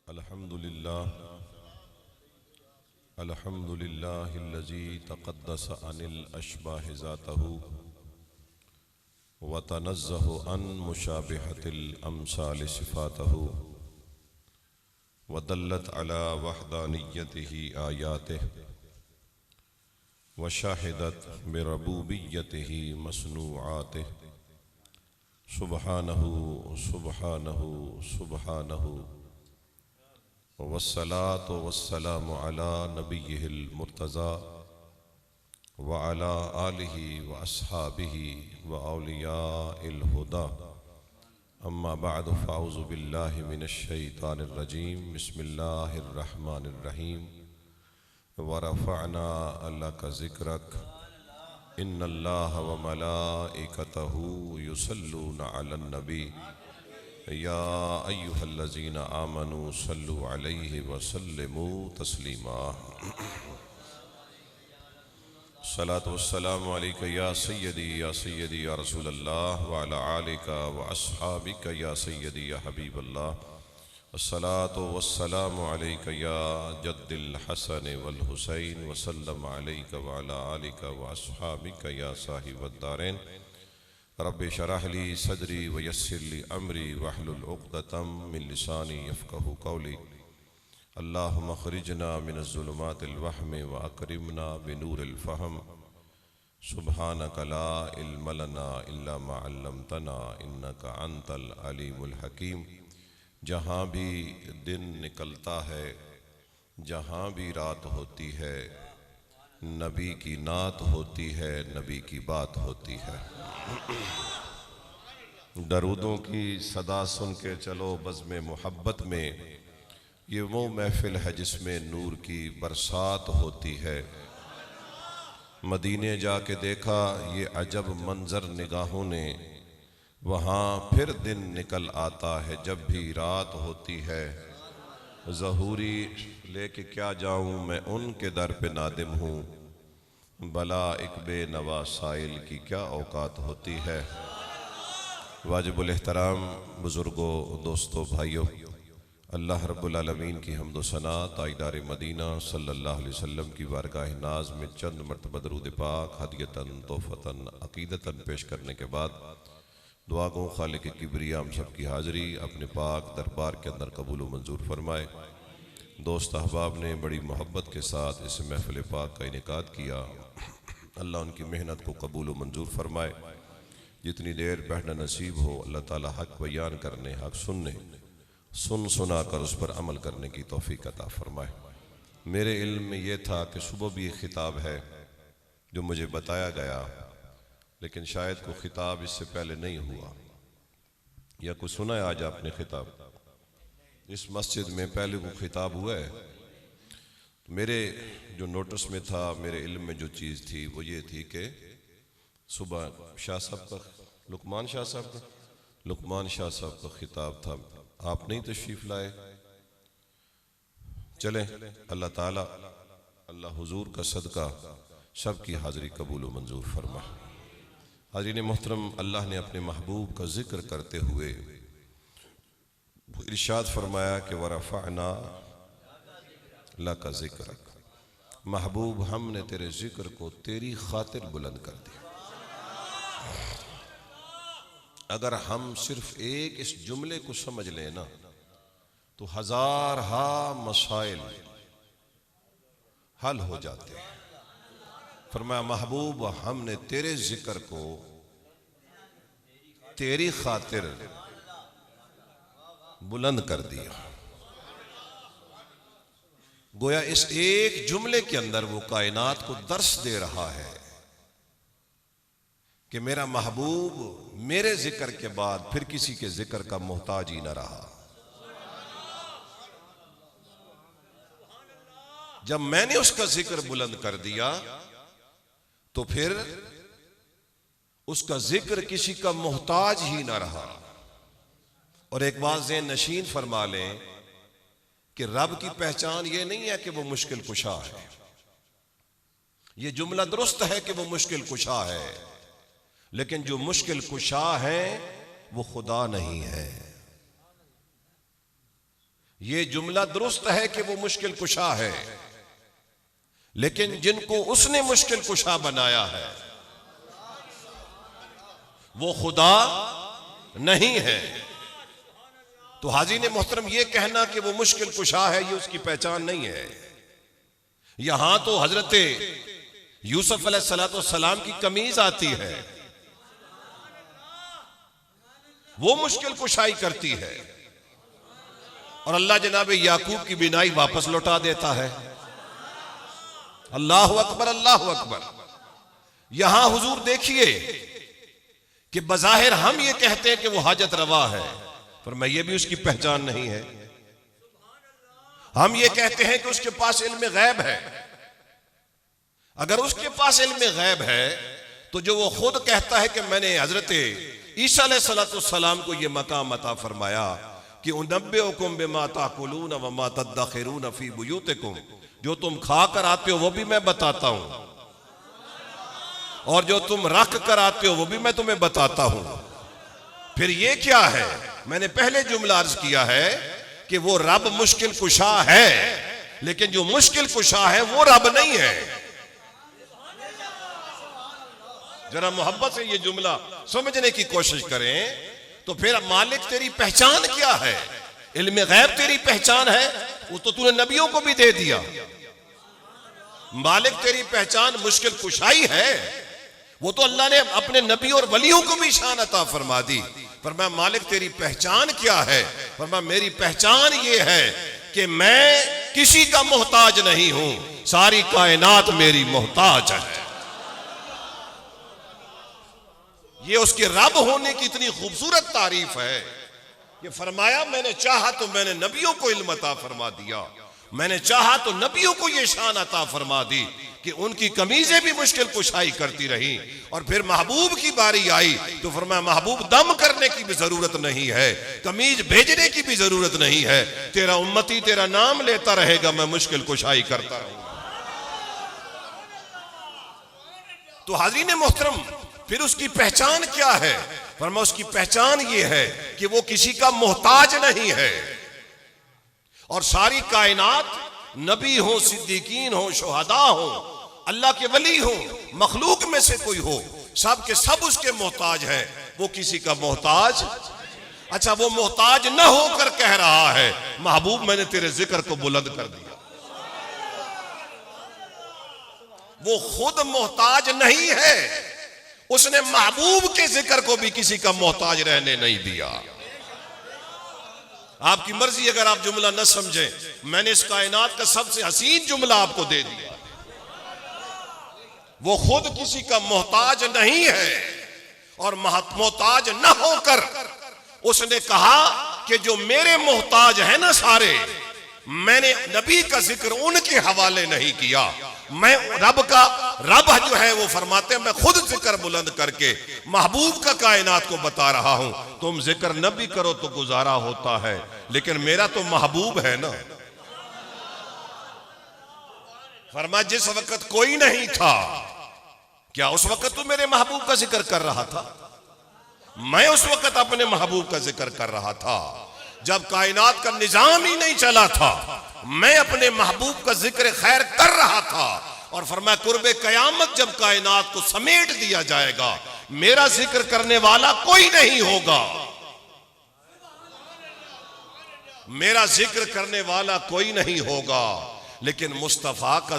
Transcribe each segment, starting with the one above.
अल्हम्दुलिल्लाहिल्लज़ी तक़द्दस अनिल अशबाह ज़ातहु व तनज़्ज़ह अन मुशाबिहतिल अमसाल सिफ़ातहु व दल्लत अला वहदानिय्यतिही आयातिहि व शाहिदत बिरबूबिय्यतिही मसनूआतिहि सुब्हानहु सुब्हानहु सुब्हानहु वस्सलातु वस्सलामु अला नबिय्यिहिल मुर्तज़ा व अला आलिहि व अस्हाबिहि व औलियाइल हुदा अम्मा बअद फ़अऊज़ु बिल्लाहि मिनश शैतानिर रजीम बिस्मिल्लाहिर रहमानिर रहीम व रफ़अना लका ज़िक्रक इन्नल्लाहा व मलाइकतहु युसल्लूना अलन नबी या अय्युहल्लज़ीना आमनू सल्लु अलैहि व सल्लिमू तस्लीमा। सलातु वस्सलामु अलैका या सय्यदी या रसूलल्लाह व अला आलिका व अस्हाबिका या सय्यदी या हबीबल्लाह। अस्सलातु वस्सलामु अलैका या जद्दिल हसन वल हुसैन व सल्लम अलैका व अला आलिका व अस्हाबिका या साहिबद दारैन। रब्बि शरह ली सदरी व यस्सिर ली अमरी वहलुल उक़दतम मिन लिसानी यफ़क़हू क़ौली। अल्लाहुम्मा अख़रिजना मिनज़्ज़ुलुमातिल वहमी व अकरिमना बिनूरिल फ़हम। सुब्हानका ला इल्म लना इल्ला मा अल्लमतना इन्नका अंतल अलीमुल हकीम। जहाँ भी दिन निकलता है, जहाँ भी रात होती है, नबी की नात होती है, नबी की बात होती है। दरूदों की सदा सुन के चलो बज़्म मोहब्बत में, ये वो महफिल है जिसमें नूर की बरसात होती है। मदीने जाके देखा ये अजब मंजर निगाहों ने, वहाँ फिर दिन निकल आता है जब भी रात होती है। ज़हूरी लेके क्या जाऊँ मैं उनके दर पे नादिम हूँ, भला एक बेनवा साइल की क्या औकात होती है। वाजिबुल एहतराम बुज़ुर्गों, दोस्तों, भाइयों, अल्लाह रब्बुल आलमीन की हम्द व सना ताइदार मदीना सल्लल्लाहु अलैहि वसल्लम की बारगाह नाज में चंद मरतबा दरूद पाक हदियतन तोहफ़तन अक़ीदतन पेश करने के बाद दुआ गो खालिक किबरिया हम सब की हाज़िरी अपने पाक दरबार के अंदर कबूल व मंजूर फरमाए। दोस्त अहबाब ने बड़ी मोहब्बत के साथ इस महफ़िल पाक का इनेकाद किया। अल्लाह उनकी मेहनत को कबूल व मंजूर फरमाए। जितनी देर बैठना नसीब हो, अल्लाह ताला हक़ बयान करने, हक़ सुनने, सुना कर उस पर अमल करने की तौफ़ीक़ अता फरमाए। मेरे इल्म में यह था कि सुबह भी एक ख़िताब है जो मुझे बताया गया, लेकिन शायद कोई ख़िताब इससे पहले नहीं हुआ। या कोई सुना है आज आपने ख़िताब? इस मस्जिद में पहले वो ख़िताब हुआ है? तो मेरे जो नोटिस में था, मेरे इल्म में जो चीज़ थी वो ये थी कि सुबह शाह साहब का, लुकमान शाह साहब का ख़िताब था। आप नहीं तशरीफ़ लाए। चलें, अल्लाह ताला अल्लाह हुजूर का सदका सब की हाज़िरी कबूल व मंजूर फरमा। हाज़रीन मोहतरम, अल्लाह ने अपने महबूब का ज़िक्र करते हुए इरशाद फरमाया कि वरफ़अना लका ज़िक्रक। महबूब, हमने तेरे ज़िक्र को तेरी खातिर बुलंद कर दिया। अगर हम सिर्फ एक इस जुमले को समझ लें ना, तो हजार हा मसाइल हल हो जाते हैं। फरमाया महबूब, हमने तेरे जिक्र को तेरी खातिर बुलंद कर दिया। गोया इस एक जुमले के अंदर वो कायनात को दर्स दे रहा है कि मेरा महबूब मेरे जिक्र के बाद फिर किसी के जिक्र का मोहताज ही न रहा। जब मैंने उसका जिक्र बुलंद कर दिया तो फिर उसका जिक्र किसी का मोहताज ही ना रहा। और एक बात ज़हन नशीन फरमा लें कि रब की पहचान ये नहीं है कि वो मुश्किल कुशा है। ये जुमला दुरुस्त है कि वो मुश्किल कुशा है, लेकिन जो मुश्किल कुशा है वो खुदा नहीं है। ये जुमला दुरुस्त है कि वो मुश्किल कुशा है, लेकिन जिनको उसने मुश्किल कुशा बनाया है वो खुदा नहीं है। तो हाज़रीन मोहतरम, ये कहना कि वो मुश्किल कुशा है ये उसकी पहचान नहीं है। यहां तो हजरत यूसुफ अलैहिस्सलाम की कमीज आती है, वो मुश्किल कुशाई करती है और अल्लाह जनाब याकूब की बिनाई वापस लौटा देता है। अल्लाह अकबर, अल्लाह अकबर। यहां हुजूर देखिए कि बज़ाहिर हम ये कहते हैं कि वो हाजत रवा है, पर मैं ये भी उसकी पहचान नहीं है। हम ये कहते हैं कि उसके पास इल्म गैब है। अगर उसके पास इल्म गैब है तो जो वो खुद कहता है कि मैंने हजरत ईसा अलैहिस्सलाम को ये मकाम अता फरमाया कि उनब्बिउकुम बिमा ताकुलून व मा तदखिरून फी बुयूतिकुम, जो तुम खा कर आते हो वो भी मैं बताता हूं और जो तुम रख कर आते हो वो भी मैं तुम्हें बताता हूं। फिर ये क्या है? मैंने पहले जुमला अर्ज किया है कि वो रब मुश्किल कुशा है, लेकिन जो मुश्किल कुशा है वो रब नहीं है। जरा मोहब्बत से ये जुमला समझने की कोशिश करें तो फिर मालिक तेरी पहचान क्या है? इल्म गैब तेरी पहचान है, वो तो तूने नबियों को भी दे दिया। मालिक तेरी पहचान मुश्किल कुशाई है, वो तो अल्लाह ने अपने नबी और वलियों को भी शान अता फरमा दी। पर मैं मालिक तेरी पहचान क्या है? पर मैं मेरी पहचान ये है कि मैं किसी का मोहताज नहीं हूं, सारी कायनात मेरी मोहताज है। ये उसके रब होने की इतनी खूबसूरत तारीफ है। ये फरमाया मैंने चाहा तो मैंने नबियों को इल्म अता फरमा दिया, मैंने चाहा तो नबियों को ये शान अता फरमा दी कि उनकी कमीजें भी मुश्किल कुशाई करती रही। और फिर महबूब की बारी आई तो फरमाया महबूब दम करने की भी जरूरत नहीं है, कमीज भेजने की भी जरूरत नहीं है, तेरा उम्मती तेरा नाम लेता रहेगा, मैं मुश्किल कुशाई करता रहूंगा। तो हाज़रीन मोहतरम, फिर उसकी पहचान क्या है? फरमाया उसकी पहचान ये है कि वो किसी का मोहताज नहीं है और सारी कायनात नबी हो, सिद्दीकीन हो, शुहदा हो, अल्लाह के वली हो, मखलूक में से कोई हो, सब के सब उसके मोहताज है, वो किसी का मोहताज। अच्छा, वो मोहताज न होकर कह रहा है महबूब मैंने तेरे जिक्र को बुलंद कर दिया। वो खुद मोहताज नहीं है, उसने महबूब के जिक्र को भी किसी का मोहताज रहने नहीं दिया। आपकी मर्जी, अगर आप जुमला न समझे, मैंने इस कायनात का सबसे हसीन जुमला आपको दे दिया। वो खुद किसी का मोहताज नहीं है और मोहताज न होकर उसने कहा कि जो मेरे मोहताज है ना सारे, मैंने नबी का जिक्र उनके हवाले नहीं किया, मैं रब जो है वो फरमाते हैं मैं खुद जिक्र बुलंद करके महबूब का कायनात को बता रहा हूं। तुम जिक्र न भी करो तो गुजारा होता है, लेकिन मेरा तो महबूब है ना। फरमा जिस वक्त कोई नहीं था, क्या उस वक्त तू मेरे महबूब का जिक्र कर रहा था? मैं उस वक्त अपने महबूब का जिक्र कर रहा था जब कायनात का निजाम ही नहीं चला था, मैं अपने महबूब का जिक्र खैर कर रहा था। और फरमाया कुर्बे कयामत जब कायनात को समेट दिया जाएगा, मेरा जिक्र करने वाला कोई नहीं होगा, मेरा जिक्र करने वाला कोई नहीं होगा, लेकिन मुस्तफा का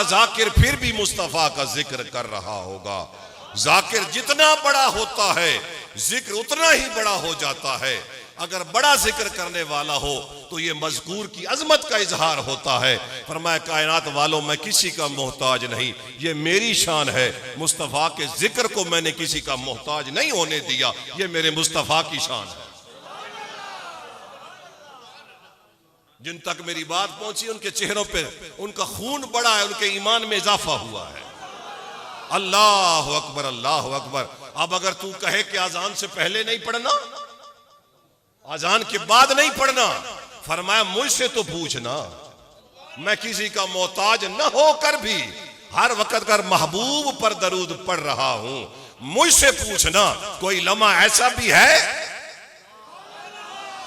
जाकिर फिर भी मुस्तफा का जिक्र कर रहा होगा। जाकिर जितना बड़ा होता है जिक्र उतना ही बड़ा हो जाता है। अगर बड़ा जिक्र करने वाला हो तो ये मज़कूर की अजमत का इजहार होता है। फरमाया कायनात वालों मैं किसी का मोहताज नहीं, ये मेरी शान है, मुस्तफ़ा के जिक्र को मैंने किसी का मोहताज नहीं होने दिया, ये मेरे मुस्तफ़ा की शान है। जिन तक मेरी बात पहुंची उनके चेहरों पे उनका खून बढ़ा है, उनके ईमान में इजाफा हुआ है। अल्लाह अकबर, अल्लाह अकबर। अब अगर तू कहे कि आजान से पहले नहीं पढ़ना, आजान के बाद नहीं पढ़ना, फरमाया मुझसे तो पूछना, मैं किसी का मोहताज न होकर भी हर वक्त अगर महबूब पर दरूद पढ़ रहा हूं, मुझसे पूछना कोई लम्हा ऐसा भी है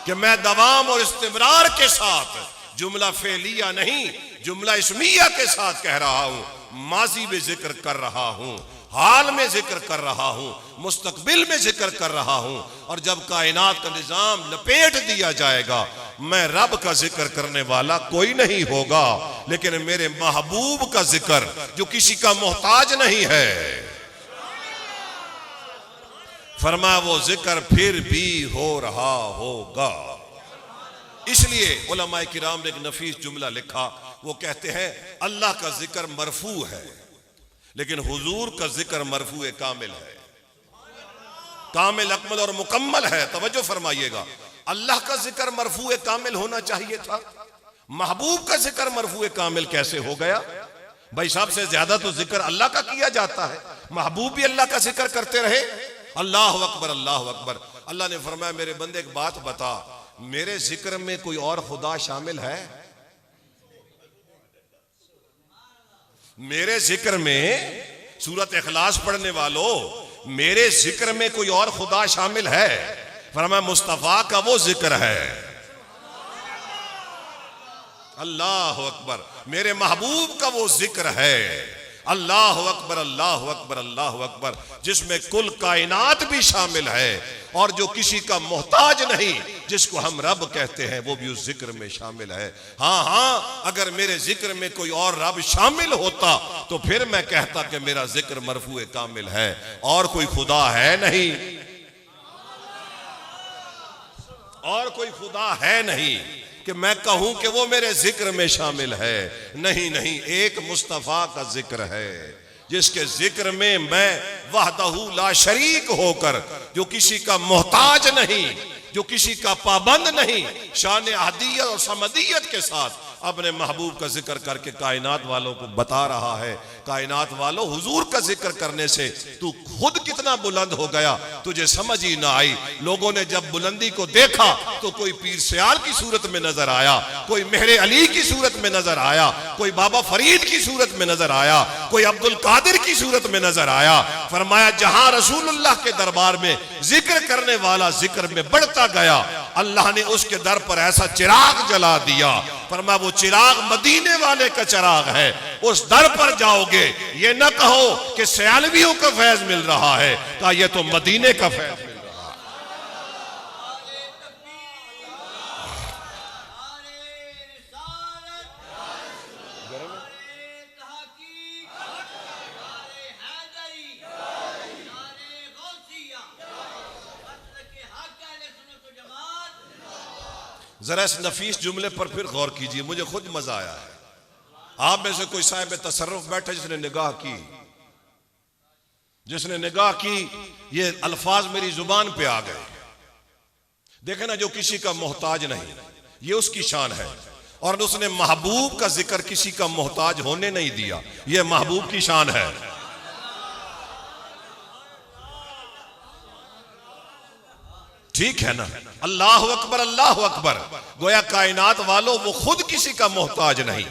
कि मैं दवाम और इस्तिमरार के साथ जुमला फेलिया नहीं जुमला इस्मिया के साथ कह रहा हूं, माजी में जिक्र कर रहा हूं, हाल में जिक्र कर रहा हूं, मुस्तकबिल में जिक्र कर रहा हूं। और जब कायनात का निजाम लपेट दिया जाएगा, मैं रब का जिक्र करने वाला कोई नहीं होगा, लेकिन मेरे महबूब का जिक्र जो किसी का मोहताज नहीं है, फरमा वो जिक्र फिर भी हो रहा होगा। इसलिए उलमाए किराम ने एक नफीस जुमला लिखा, वो कहते हैं अल्लाह का जिक्र मरफू है, लेकिन हुजूर का जिक्र मरफू कामिल है, कामिल अकमल और मुकम्मल है। तवज्जो फरमाइएगा, अल्लाह का जिक्र मरफू कामिल होना चाहिए था, महबूब का जिक्र मरफू कामिल कैसे हो गया? भाई साहब से ज्यादा तो जिक्र अल्लाह का किया जाता है, महबूब भी अल्लाह का जिक्र करते रहे। अल्लाह अकबर अल्लाह अकबर। अल्लाह ने फरमाया मेरे बंदे एक बात बता, मेरे जिक्र में कोई और खुदा शामिल है? मेरे जिक्र में, सूरत इखलास पढ़ने वालों, मेरे जिक्र में कोई और खुदा शामिल है? फरमाया मुस्तफा का वो जिक्र है। अल्लाह अकबर, मेरे महबूब का वो जिक्र है। अल्लाह अकबर अल्लाह अकबर अल्लाह अकबर, जिसमें कुल कायनात भी शामिल है और जो किसी का मोहताज नहीं, जिसको हम रब कहते हैं, वो भी उस जिक्र में शामिल है। हाँ हाँ, अगर मेरे जिक्र में कोई और रब शामिल होता तो फिर मैं कहता कि मेरा जिक्र मरफू कामिल है, और कोई खुदा है नहीं, और कोई खुदा है नहीं कि मैं कहूं कि वो मेरे जिक्र में शामिल है। नहीं नहीं, एक मुस्तफा का जिक्र है जिसके जिक्र में मैं वहदहू ला शरीक होकर, जो किसी का मोहताज नहीं, जो किसी का पाबंद नहीं, शान अहदियत और समदियत के साथ अपने महबूब का जिक्र करके कायनात वालों को बता रहा है, कायनात वालों हुजूर का जिक्र करने से तू खुद कितना बुलंद हो गया, तुझे समझ ही ना आई। लोगों ने जब बुलंदी को देखा तो कोई पीर सियाल की सूरत में नजर आया, कोई मेहरे अली की सूरत में नजर आया, कोई बाबा फरीद की सूरत में नजर आया, कोई अब्दुल कादिर की सूरत में नजर आया। फरमाया जहां रसूलुल्लाह के दरबार में जिक्र करने वाला जिक्र में बढ़ता गया, अल्लाह ने उसके दर पर ऐसा चिराग जला दिया। फरमाया वो चिराग मदीने वाले का चिराग है, उस दर पर जाओगे ये न कहो कि सयालवियों का फैज मिल रहा है, कहा ये तो मदीने का फैज मिल रहा है। जरा इस नफीस जुमले पर फिर गौर कीजिए, मुझे खुद मजा आया है। आप में से कोई साहिब तसर्रुफ बैठे जिसने निगाह की, जिसने निगाह की, ये अल्फाज मेरी जुबान पे आ गए। देखे ना, जो किसी का मोहताज नहीं, ये उसकी शान है, और उसने महबूब का जिक्र किसी का मोहताज होने नहीं दिया, ये महबूब की शान है। ठीक है ना? अल्लाह अकबर अल्लाह अकबर। गोया कायनात वालों वो खुद किसी का मोहताज नहीं,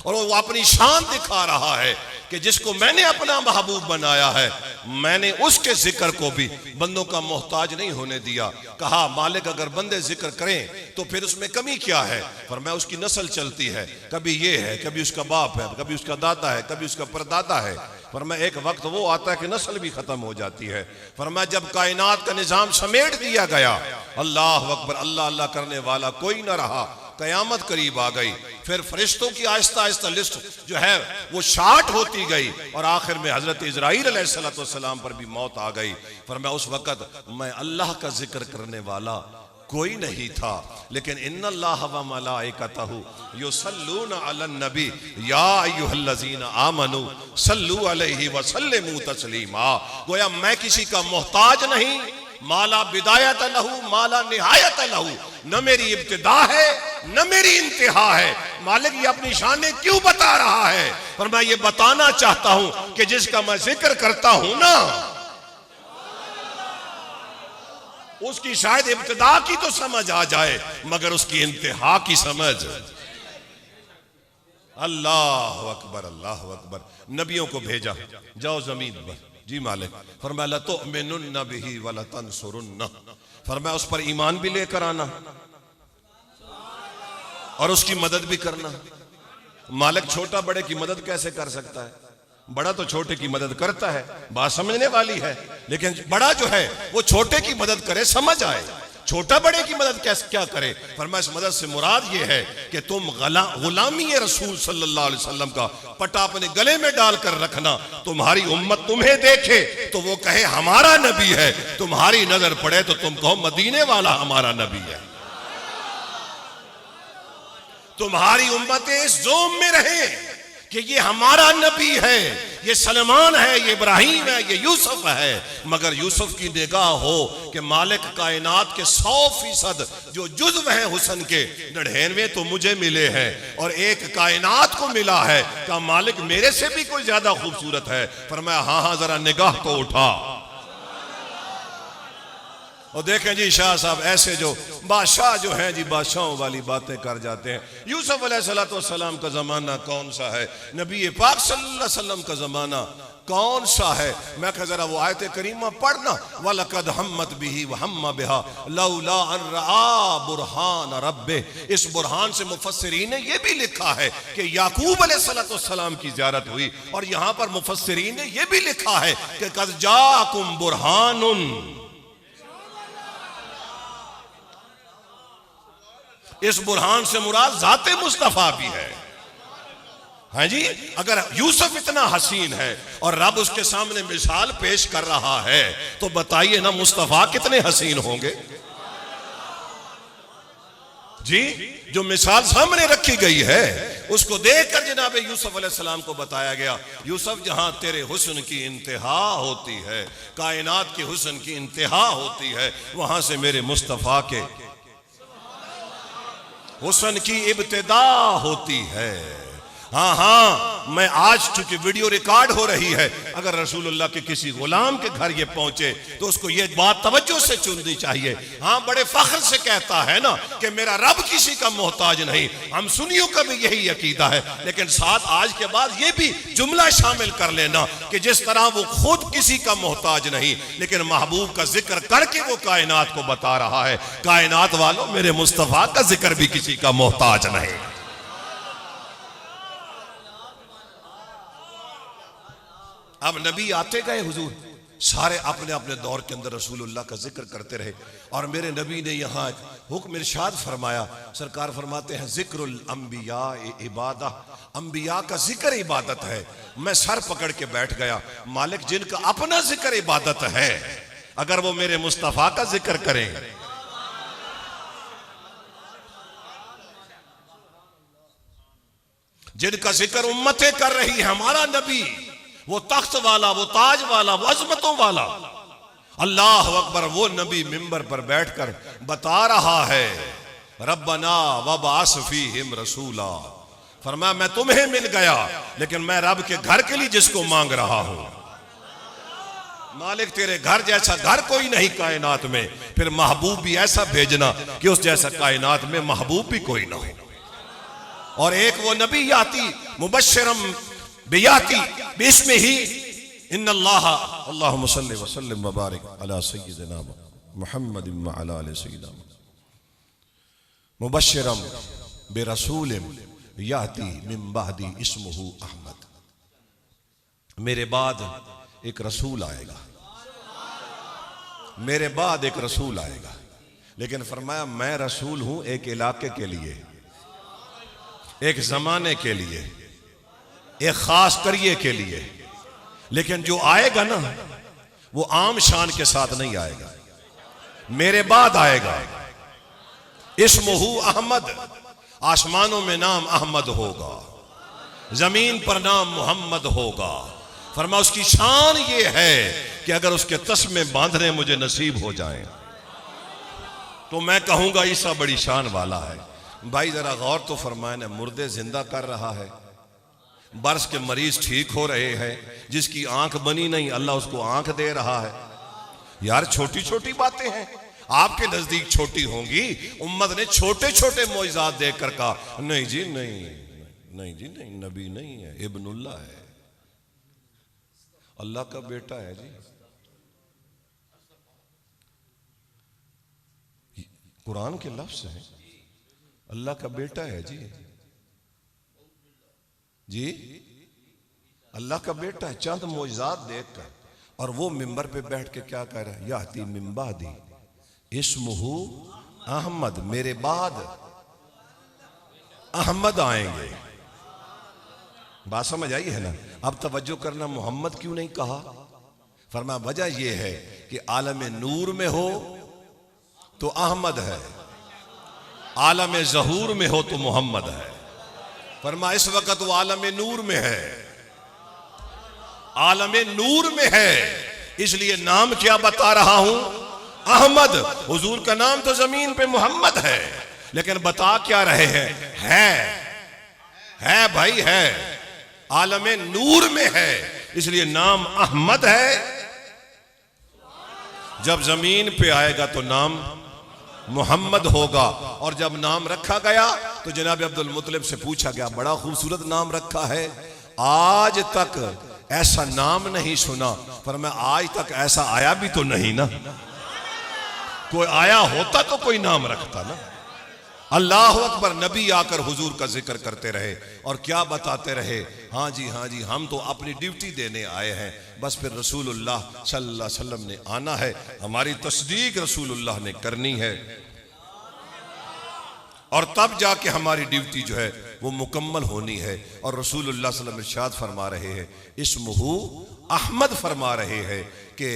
और वो अपनी शान दिखा रहा है कि जिसको मैंने अपना महबूब बनाया है, मैंने उसके जिक्र को भी बंदों का मोहताज नहीं होने दिया। कहा मालिक अगर बंदे जिक्र करें तो फिर उसमें कमी क्या है? फरमाया उसकी नस्ल चलती है, कभी ये है, कभी उसका बाप है, कभी उसका दादा है, कभी उसका परदादा है। फरमाया एक वक्त वो आता है कि नस्ल भी खत्म हो जाती है। फरमाया जब कायनात का निजाम समेट दिया गया, अल्लाह अकबर, अल्लाह अल्लाह करने वाला कोई ना रहा, कयामत करीब आ गई, फिर फरिश्तों की आहिस्ता आहिस्ता लिस्ट जो है वो शार्ट होती गई, और आखिर में हजरत इजराइल अलैहिस्सलाम पर भी मौत आ गई। फरमाया उस वक्त मैं अल्लाह का जिक्र करने वाला कोई नहीं था, लेकिन इन्नल्लाह व मलाइकतहु युसल्लूना अलन नबी या अय्युहल्लज़ीना आमनू सल्लू अलैहि व सल्लिमू तस्लीमा। गोया मैं किसी का मोहताज नहीं, माला बिदायत लहू माला निहायत लहू, न मेरी इब्तिदा है न मेरी इंतहा है। मालिक ये अपनी शान क्यों बता रहा है? पर मैं ये बताना चाहता हूं कि जिसका मैं जिक्र करता हूं ना, उसकी शायद इब्तिदा की तो समझ आ जाए, मगर उसकी इंतहा की समझ। अल्लाह अकबर अल्लाह अकबर। नबियों को भेजा, जाओ जमीन पर जी मालिक। फरमाया लतुमिनुन्न बिही व लतंसुरुन्ना, फरमाया उस पर ईमान भी लेकर आना और उसकी मदद भी करना। मालिक छोटा बड़े की मदद कैसे कर सकता है? बड़ा तो छोटे की मदद करता है, बात समझने वाली है, लेकिन बड़ा जो है वो छोटे की मदद करे, समझ आए। छोटा बड़े की मदद कैसे क्या करे? फरमाया इस मदद से मुराद ये है कि तुम गुलामी रसूल सल्लल्लाहु अलैहि वसल्लम का पट्टा अपने गले में डालकर रखना। तुम्हारी उम्मत तुम्हें देखे तो वो कहे हमारा नबी है, तुम्हारी नजर पड़े तो तुम कहो मदीने वाला हमारा नबी है। तुम्हारी उम्मतें इस जोम में रहे कि ये हमारा नबी है, ये सलमान है, ये इब्राहिम है, ये यूसुफ है, मगर यूसुफ की निगाह हो कि मालिक कायनात के 100% जो जुज़्व हैं हुस्न के 99 तो मुझे मिले हैं और एक कायनात को मिला है, का मालिक मेरे से भी कोई ज्यादा खूबसूरत है। फरमाया हाँ हाँ जरा निगाह को उठा। और देखें जी शाह साहब ऐसे जो बादशाह जो हैं जी बादशाहों वाली बातें कर जाते हैं। यूसुफ अलैहिस्सलाम का जमाना कौन सा है? नबी पाक सल्लल्लाहु अलैहि वसल्लम का जमाना कौन सा है? मैं कह जरा वो आयत करीमा पढ़ना, वलकद हम्मत बिही व हम्मा बिहा लौला अन रआ बुरहान रब्बे। इस बुरहान से मुफस्सिरीन ने ये भी लिखा है कि याकूब अलैहिस्सलाम की ज़ियारत हुई, और यहां पर मुफस्सिरीन ने ये भी लिखा है कि कद जाकुम बुरहानुन। इस बुरहान से मुराद जाते मुस्तफा भी है। हाँ जी, अगर यूसुफ इतना हसीन है और रब उसके सामने मिसाल पेश कर रहा है तो बताइए ना मुस्तफा कितने हसीन होंगे जी। जो मिसाल सामने रखी गई है उसको देखकर जनाब यूसुफ अलैहिस्सलाम को बताया गया, यूसुफ जहां तेरे हुस्न की इंतहा होती है, कायनात के हुस्न की इंतहा होती है, वहां से मेरे मुस्तफा के हुस्न की इब्तिदा होती है। हाँ हाँ, मैं आज चूंकि वीडियो रिकॉर्ड हो रही है, अगर रसूलुल्लाह के किसी गुलाम के घर ये पहुंचे तो उसको ये बात तवज्जो से सुननी चाहिए। हाँ, बड़े फख्र से कहता है ना कि मेरा रब किसी का मोहताज नहीं। हम सुन्नियों का भी यही अकीदा है, लेकिन साथ आज के बाद ये भी जुमला शामिल कर लेना कि जिस तरह वो खुद किसी का मोहताज नहीं, लेकिन महबूब का जिक्र करके वो कायनात को बता रहा है, कायनात वालों मेरे मुस्तफा का जिक्र भी किसी का मोहताज नहीं। अब नबी आते गए हुजूर, सारे अपने अपने दौर के अंदर रसूलुल्लाह का जिक्र करते रहे, और मेरे नबी ने यहाँ हुक्म इरशाद फरमाया। सरकार फरमाते हैं जिक्रुल अंबिया इबादा, अंबिया का जिक्र इबादत है। मैं सर पकड़ के बैठ गया, मालिक जिनका अपना जिक्र इबादत है, अगर वो मेरे मुस्तफा का जिक्र करें, जिनका जिक्र उम्मतें कर रही है, हमारा नबी वो तख्त वाला, वो ताज वाला, वो अजमतों वाला, अल्लाह अकबर, वो नबी मिंबर पर बैठकर बता रहा है रब्बना वबास फीहिम रसूला। फरमाया मैं तुम्हें मिल गया, लेकिन मैं रब के घर के लिए जिसको मांग रहा हूं, मालिक तेरे घर जैसा घर कोई नहीं कायनात में, फिर महबूब भी ऐसा भेजना कि उस जैसा कायनात में महबूब भी कोई ना हो। और एक वो नबी याती मुबश्शिरम बियाती बिस्मिही ही इन्नल्लाह अल्लाहुम्मा सल्लि व सल्लिम व बारिक अला सय्यिदिना मुहम्मद व अला आलि सय्यिदिना मुबश्शिरम बिरसूलिम याती मिन बअदी इस्मुहु अहमद। मेरे बाद एक रसूल आएगा, मेरे बाद एक रसूल आएगा, लेकिन फरमाया मैं रसूल हूं एक इलाके के लिए, एक जमाने के लिए, एक खास करिए के लिए, लेकिन जो आएगा ना वो आम शान के साथ नहीं आएगा, मेरे बाद आएगा। इस्मुहु अहमद, आसमानों में नाम अहमद होगा, जमीन पर नाम मोहम्मद होगा। फरमा उसकी शान ये है कि अगर उसके तस्मे बांधने मुझे नसीब हो जाएं तो मैं कहूंगा ईसा बड़ी शान वाला है। भाई जरा गौर तो फरमाए ना, मुर्दे जिंदा कर रहा है, बर्स के मरीज ठीक हो रहे हैं, जिसकी आंख बनी नहीं अल्लाह उसको आंख दे रहा है। यार छोटी छोटी बातें हैं, आपके नजदीक छोटी होंगी, उम्मत ने छोटे छोटे मोइज़ात देखकर कहा नहीं जी नहीं, नहीं जी नहीं, नबी नहीं है, इब्नुल्लाह है। अल्लाह का बेटा है जी, कुरान के लफ्ज हैं, अल्लाह का बेटा है जी। जी अल्लाह का बेटा है। चंद मोजात देखकर और वो मिंबर पे बैठ के क्या कह रहा है, याती मिम्बादी इस्मुहु अहमद, मेरे बाद अहमद आएंगे। बात समझ आई है ना। अब तवज्जो करना, मोहम्मद क्यों नहीं कहा? फरमाया वजह यह है कि आलम नूर में हो तो अहमद है, आलम ज़हूर में हो तो मोहम्मद है। फरमाया इस वक्त वो आलम नूर में है, आलम नूर में है, इसलिए नाम क्या बता रहा हूं, अहमद। हुजूर का नाम तो जमीन पे मोहम्मद है, लेकिन बता क्या रहे हैं, है भाई, है आलम नूर में है, इसलिए नाम अहमद है। जब जमीन पे आएगा तो नाम मोहम्मद होगा। और जब नाम रखा गया तो जनाब अब्दुल मुत्तलिब से पूछा गया, बड़ा खूबसूरत नाम रखा है, आज तक ऐसा नाम नहीं सुना। पर मैं आज तक ऐसा आया भी तो नहीं ना, कोई आया होता तो कोई नाम रखता ना। अल्लाह अकबर। नबी आकर हुजूर का जिक्र करते रहे और क्या बताते रहे, हाँ जी हम तो अपनी ड्यूटी देने आए हैं, बस फिर रसूलुल्लाह सल्लल्लाहु अलैहि वसल्लम ने आना है, हमारी तस्दीक रसूलुल्लाह ने करनी है, और तब जाके हमारी ड्यूटी जो है वो मुकम्मल होनी है। और रसूलुल्लाह सल्लल्लाहु अलैहि वसल्लम इरशाद फरमा रहे हैं, इस्मुहु अहमद फरमा रहे हैं कि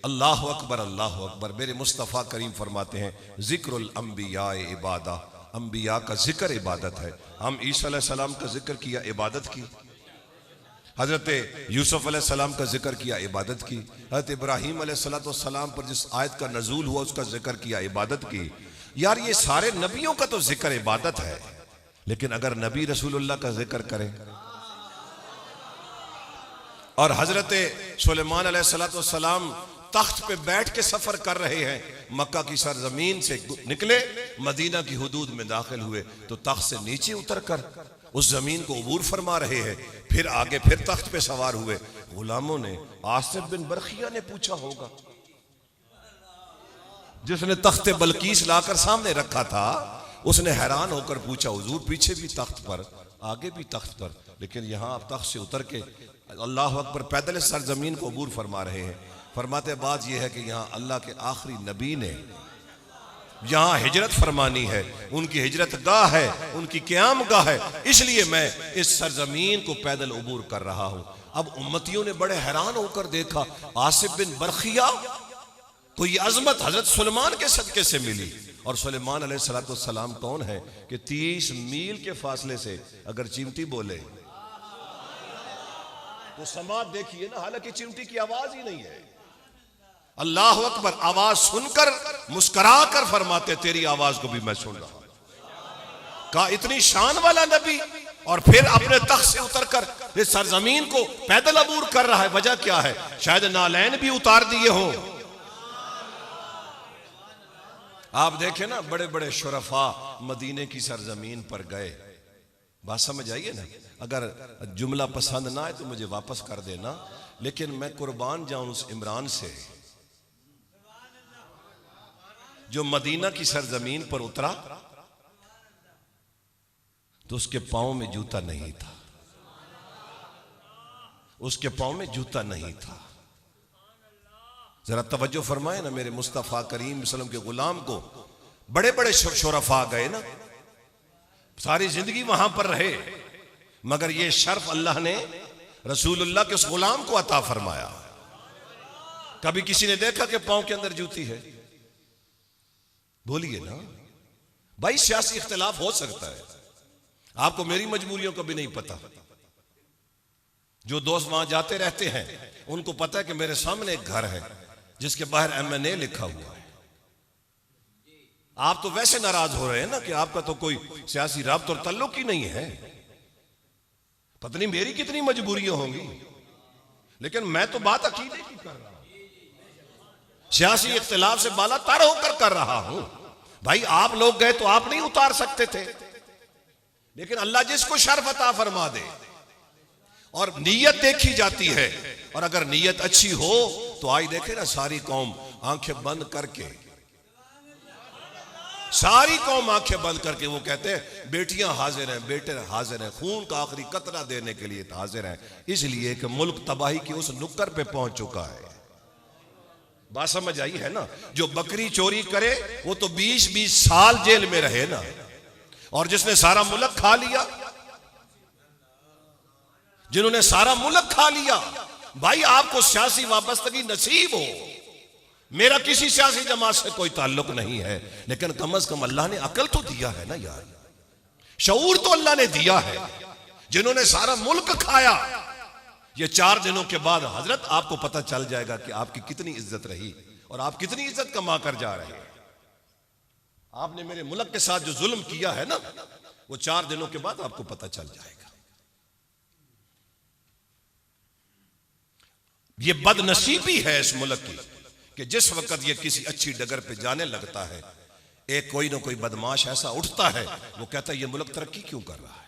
अल्लाह अकबर। मेरे मुस्तफ़ा करीम फरमाते हैं, ज़िक्रुल अंबिया इबादा, अंबिया का जिक्र इबादत है। हम ईसा अलैहिस्सलाम का जिक्र किया, इबादत की। हजरत यूसुफ अलैहिस्सलाम का जिक्र किया, इबादत की। हजरत इब्राहीम अलैहिस्सलाम पर जिस आयत का नज़ूल हुआ उसका जिक्र किया, इबादत की। यार ये सारे नबियों का तो जिक्र इबादत है, लेकिन अगर नबी रसूलुल्लाह का जिक्र करें, और हजरत सुलेमान अलैहिस्सलाम तख्त पे बैठ के सफर कर रहे हैं, मक्का की सरजमीन से निकले, मदीना की हुदूद में दाखिल हुए, तो तख्त से नीचे उतर कर उस जमीन को अबूर फरमा रहे हैं, फिर आगे फिर तख्त पे सवार हुए। गुलामों ने, आसिफ बिन बरखिया ने पूछा होगा, जिसने तख्त बल्कीस लाकर सामने रखा था, उसने हैरान होकर पूछा, हुजूर पीछे भी तख्त पर, आगे भी तख्त पर, लेकिन यहां आप तख्त से उतर के अल्लाह अकबर पैदल सरजमीन को अबूर फरमा रहे हैं। फरमाते बात यह है कि यहाँ अल्लाह के आखिरी नबी ने यहाँ हिजरत फरमानी है, उनकी हिजरत गाह है, उनकी क़याम गाह है, इसलिए मैं इस सरजमीन को पैदल अबूर कर रहा हूँ। अब उम्मतियों ने बड़े हैरान होकर देखा, आसिफ बिन बरखिया को ये अजमत हजरत सुलेमान के सदके से मिली। और सुलेमान अलैहिस्सलाम कौन है कि 30 मील के फासले से अगर चिमटी बोले तो समात देखिए ना, हालांकि चिमटी की आवाज ही नहीं है। अल्लाह अकबर। आवाज सुनकर मुस्कुरा कर फरमाते, तेरी आवाज को भी मैं सुन रहा हूं। कहा इतनी शान वाला नबी, और फिर अपने तख्त से उतरकर इस सरजमीन को पैदल अबूर कर रहा है। वजह क्या है? शायद नालैन भी उतार दिए हो। आप देखें ना, बड़े बड़े शुरफा मदीने की सरजमीन पर गए। बात समझ आइए ना। अगर जुमला पसंद ना आए तो मुझे वापस कर देना, लेकिन मैं कुर्बान जाऊं उस इमरान से जो मदीना की सरजमीन पर उतरा तो उसके पांव में जूता नहीं था, उसके पांव में जूता नहीं था। जरा तवज्जो फरमाए ना, मेरे मुस्तफ़ा करीम वसल्लम के गुलाम को बड़े बड़े शुरफा गए ना, सारी जिंदगी वहां पर रहे, मगर ये शर्फ अल्लाह ने रसूलुल्लाह के उस गुलाम को अता फरमाया। कभी किसी ने देखा कि पांव के अंदर जूती है? बोलिए ना भाई। सियासी इख्तिलाफ हो सकता है, आपको मेरी मजबूरियों का भी नहीं पता। जो दोस्त वहां जाते रहते हैं उनको पता है कि मेरे सामने एक घर है जिसके बाहर MNA लिखा हुआ है। आप तो वैसे नाराज हो रहे हैं ना कि आपका तो कोई सियासी राब्ता और तल्लुक ही नहीं है। पता नहीं मेरी कितनी मजबूरियां होंगी, लेकिन मैं तो बात अकीदे की कर रहा हूं, सियासी इख्तिलाफ से बाला तर होकर कर रहा हूं। भाई आप लोग गए तो आप नहीं उतार सकते थे, लेकिन अल्लाह जिसको शर्फ अता फरमा दे और नीयत देखी जाती है। और अगर नीयत अच्छी हो तो आज देखे ना सारी कौम आंखें बंद करके, सारी कौम आंखें बंद करके वो कहते हैं बेटियां हाजिर हैं, बेटे हाजिर हैं, खून का आखिरी कतरा देने के लिए हाजिर हैं, इसलिए कि मुल्क तबाही की उस नुक्कर पे पहुंच चुका है। बात समझ आई है ना? जो बकरी चोरी करे वो तो 20-20 साल जेल में रहे ना, और जिसने सारा मुल्क खा लिया, जिन्होंने सारा मुल्क खा लिया, भाई आपको सियासी वाबस्तगी नसीब हो, मेरा किसी सियासी जमात से कोई ताल्लुक नहीं है, लेकिन कम अज कम अल्लाह ने अकल तो दिया है ना यार, शऊर तो अल्लाह ने दिया है। जिन्होंने सारा मुल्क खाया, ये 4 दिनों के बाद हजरत आपको पता चल जाएगा कि आपकी कितनी इज्जत रही और आप कितनी इज्जत कमा कर जा रहे हैं। आपने मेरे मुल्क के साथ जो जुल्म किया है ना, वो 4 दिनों के बाद आपको पता चल जाएगा। ये बदनसीबी है इस मुल्क की कि जिस वक्त ये किसी अच्छी डगर पे जाने लगता है, एक कोई ना कोई बदमाश ऐसा उठता है, वो कहता है ये मुल्क तरक्की क्यों कर रहा है,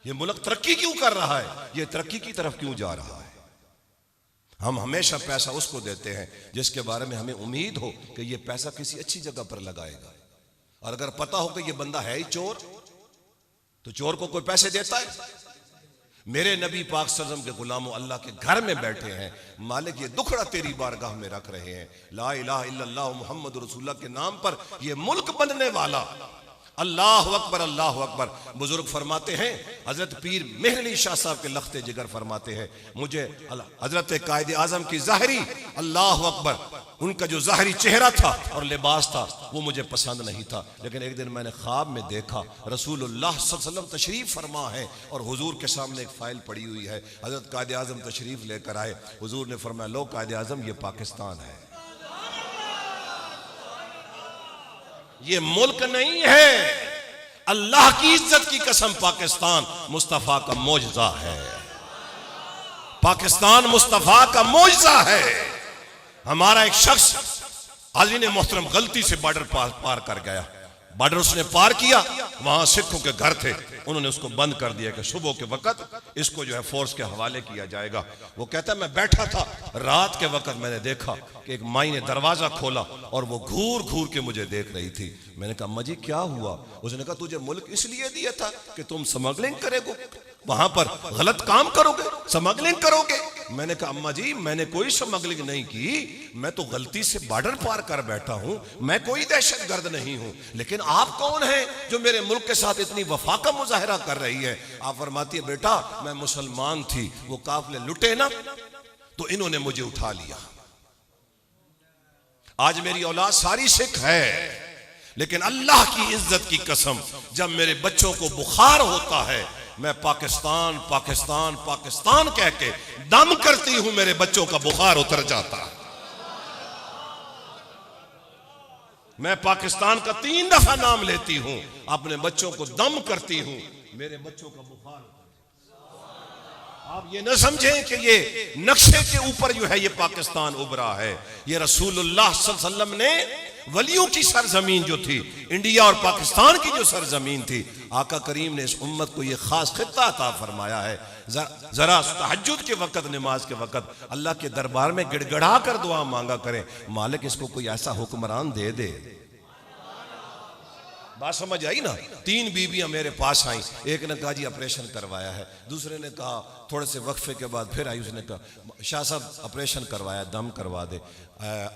ये मुल्क तरक्की क्यों कर रहा है, ये तरक्की की तरफ क्यों जा रहा है। हम हमेशा पैसा उसको देते हैं जिसके बारे में हमें उम्मीद हो कि ये पैसा किसी अच्छी जगह पर लगाएगा, और अगर पता हो कि ये बंदा है ही चोर, तो चोर को कोई पैसे देता है? मेरे नबी पाक सल्लल्लाहु अलैहि वसल्लम के गुलामों अल्लाह के घर में बैठे हैं, मालिक ये दुखड़ा तेरी बारगाह में रख रहे हैं, ला इलाहा इल्लल्लाह मुहम्मद रसूलुल्लाह के नाम पर ये मुल्क बनने वाला, अल्लाह अकबर अल्लाह अकबर। बुजुर्ग फरमाते हैं, हजरत पीर मेहर अली शाह साहब के लख्ते जिगर फरमाते हैं, मुझे हजरत कायदे आजम की ज़ाहिरी, अल्लाह अकबर, उनका जो ज़ाहिरी चेहरा था और लिबास था वो मुझे पसंद नहीं था, लेकिन एक दिन मैंने ख्वाब में देखा रसूलुल्लाह सल्लल्लाहु अलैहि वसल्लम तशरीफ फरमा है और हुजूर के सामने एक फाइल पड़ी हुई है, हजरत कायदे आजम तशरीफ लेकर आए, हुजूर ने फरमाया लो कायदे आजम ये पाकिस्तान है, ये मुल्क नहीं है, अल्लाह की इज्जत की कसम पाकिस्तान मुस्तफा का मौजज़ा है, पाकिस्तान मुस्तफा का मौजज़ा है। हमारा एक शख्स आज़ीन मोहतरम गलती से बॉर्डर पार कर गया, बॉर्डर उसने पार किया, वहां सिखों के घर थे, उन्होंने उसको बंद कर दिया कि सुबह के वक्त इसको जो है फोर्स के हवाले किया जाएगा। वो कहता है मैं बैठा था, रात के वक्त मैंने देखा कि एक माई ने दरवाजा खोला और वो घूर घूर के मुझे देख रही थी। मैंने कहा अम्मा जी क्या हुआ? उसने कहा तुझे मुल्क इसलिए दिया था कि तुम स्मगलिंग करोगे, वहां पर गलत काम करोगे, स्मगलिंग करोगे। मैंने कहा अम्मा जी मैंने कोई स्मगलिंग नहीं की, मैं तो गलती से बॉर्डर पार कर बैठा हूं, मैं कोई दहशतगर्द नहीं हूं, लेकिन आप कौन हैं जो मेरे मुल्क के साथ इतनी वफा का मुजाहरा कर रही है? आप फरमाती है बेटा मैं मुसलमान थी, वो काफिले लुटे ना तो इन्होंने मुझे उठा लिया, आज मेरी औलाद सारी सिख है, लेकिन अल्लाह की इज्जत की कसम जब मेरे बच्चों को बुखार होता है मैं पाकिस्तान पाकिस्तान पाकिस्तान कह के दम करती हूं, मेरे बच्चों का बुखार उतर जाता है। मैं पाकिस्तान का 3 दफा नाम लेती हूं, अपने बच्चों को दम करती हूं, मेरे बच्चों का बुखार उतर। आप ये न समझें कि ये नक्शे के ऊपर जो है ये पाकिस्तान उभरा है, ये रसूलुल्लाह सल्लल्लाहु अलैहि वसल्लम ने वलियों की सरजमीन जो थी, इंडिया और पाकिस्तान की जो सरजमीन थी, आका करीम ने इस उम्मत को ये खास खित्ता अता फरमाया है। जरा तहज्जुद के वक्त, नमाज के वक्त अल्लाह के दरबार में गिड़गड़ा कर दुआ मांगा करें, मालिक इसको कोई ऐसा हुक्मरान दे दे। बात समझ आई ना? 3 बीबियां मेरे पास आई, एक ने कहा जी ऑपरेशन करवाया है, दूसरे ने कहा थोड़े से वक्फे के बाद फिर आई, उसने कहा शाह साहब ऑपरेशन करवाया, दम करवा दे,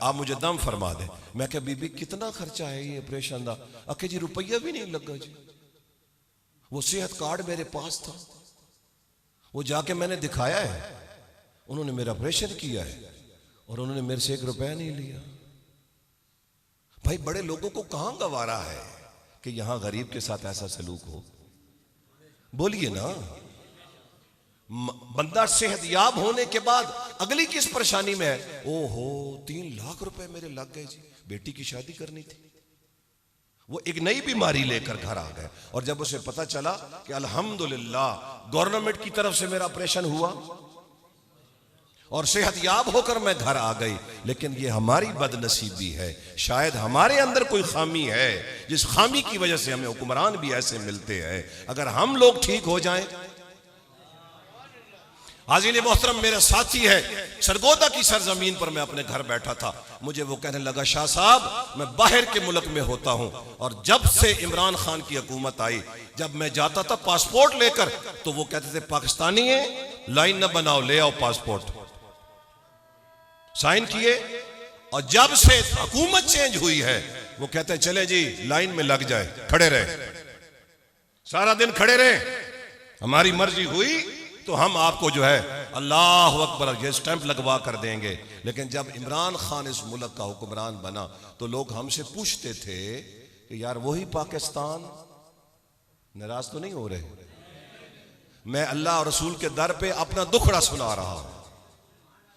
आप मुझे दम फरमा दे। मैं क्या बीबी कितना खर्चा है ये ऑपरेशन का? आखे जी रुपया भी नहीं लगा जी, वो सेहत कार्ड मेरे पास था, वो जाके मैंने दिखाया है, उन्होंने मेरा ऑपरेशन किया है और उन्होंने मेरे से 1 रुपया नहीं लिया। भाई बड़े लोगों को कहां गवारा है कि यहां गरीब के साथ ऐसा सलूक हो? बोलिए ना। बंदा सेहतयाब होने के बाद अगली किस परेशानी में है? ओहो 3 लाख रुपए मेरे लग गए जी, बेटी की शादी करनी थी। वो एक नई बीमारी लेकर घर आ गए और जब उसे पता चला कि अल्हम्दुलिल्लाह गवर्नमेंट की तरफ से मेरा ऑपरेशन हुआ और सेहतयाब होकर मैं घर आ गई, लेकिन ये हमारी बदनसीबी है, शायद हमारे अंदर कोई खामी है जिस खामी की वजह से हमें हुक्मरान भी ऐसे मिलते हैं। अगर हम लोग ठीक हो जाएं, हाज़िर मोहतरम, मेरा साथी है, सरगोदा की सरजमीन पर मैं अपने घर बैठा था, मुझे वो कहने लगा, शाह साहब मैं बाहर के मुल्क में होता हूं और जब से इमरान खान की हुकूमत आई, जब मैं जाता था पासपोर्ट लेकर तो वो कहते थे पाकिस्तानी है, लाइन न बनाओ, ले आओ पासपोर्ट, साइन किए। और जब से हुकूमत चेंज हुई है वो कहते हैं चले जी लाइन में लग जाए, खड़े रहे, सारा दिन खड़े रहे, हमारी मर्जी हुई तो हम आपको जो है अल्लाह अकबर ये स्टैंप लगवा कर देंगे। लेकिन जब इमरान खान इस मुल्क का हुक्मरान बना तो लोग हमसे पूछते थे कि यार वही पाकिस्तान, नाराज तो नहीं हो रहे? मैं अल्लाह और रसूल के दर पे अपना दुखड़ा सुना रहा हूं,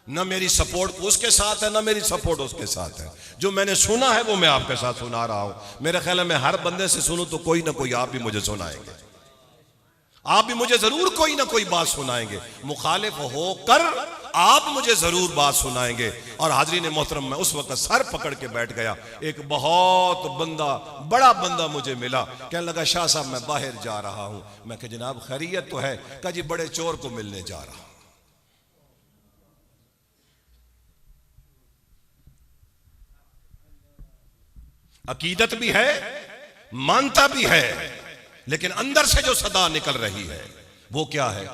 न मेरी सपोर्ट उसके साथ है, न मेरी सपोर्ट उसके साथ है, जो मैंने सुना है वो मैं आपके साथ सुना रहा हूं। मेरा ख्याल है मैं हर बंदे से सुनूं तो कोई ना कोई आप भी मुझे सुनाएंगे, आप भी मुझे जरूर कोई ना कोई बात सुनाएंगे, मुखालिफ होकर आप मुझे जरूर बात सुनाएंगे। और हाज़रीन मोहतरम, मैं उस वक्त सर पकड़ के बैठ गया। एक बहुत बड़ा बंदा मुझे मिला, कहने लगा शाह साहब मैं बाहर जा रहा हूं। मैं कहा जनाब खैरियत तो है? कहा जी बड़े चोर को मिलने जा रहा हूं। अकीदत भी है, मानता भी है, लेकिन अंदर से जो सदा निकल रही है वो क्या है?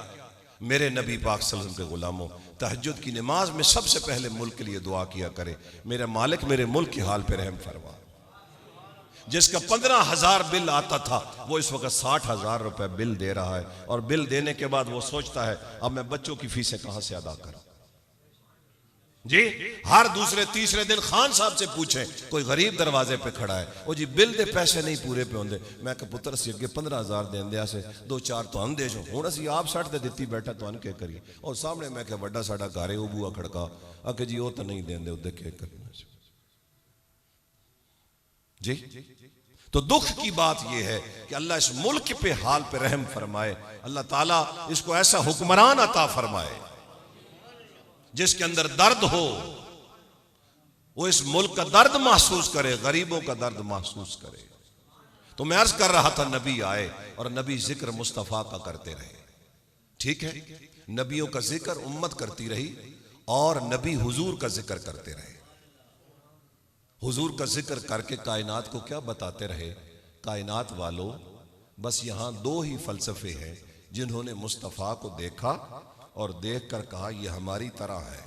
मेरे नबी पाक सल्लल्लाहु अलैहि वसल्लम के गुलामों, तहज्जुद की नमाज में सबसे पहले मुल्क के लिए दुआ किया करे, मेरे मालिक मेरे मुल्क के हाल पे रहम फरमा। जिसका 15,000 बिल आता था वो इस वक्त 60,000 रुपए बिल दे रहा है, और बिल देने के बाद वो सोचता है अब मैं बच्चों की फीसें कहां से अदा करूं। जी हर दूसरे तीसरे दिन खान साहब से पूछें, कोई गरीब दरवाजे पे खड़ा है, वो जी बिल दे पैसे नहीं पूरे पे होंगे। मैं कहा पुत्र सी अगे 15,000 देंदे से 2-4 तो हम दे जो, हुण असीं आप 60 ते दित्ती बैठा तुहानू क्या करिए। और सामने मैं क्या बड़ा साडा घर है, वो बूआ खड़का आके जी वो तो नहीं देंदे, उदे क्या करना जी। तो दुख की बात यह है कि अल्लाह इस मुल्क पे हाल पे रहम फरमाए, अल्लाह ताला इसको ऐसा हुक्मरान अता फरमाए जिसके अंदर दर्द हो, वो इस मुल्क का दर्द महसूस करे, गरीबों का दर्द महसूस करे। तो मैं अर्ज कर रहा था नबी आए और नबी जिक्र मुस्तफ़ा का करते रहे, ठीक है, नबियों का जिक्र उम्मत करती रही और नबी हुजूर का जिक्र करते रहे। हुजूर का जिक्र करके कायनात को क्या बताते रहे? कायनात वालों, बस यहां 2 ही फलसफे हैं जिन्होंने मुस्तफ़ा को देखा और देखकर कहा यह हमारी तरह है,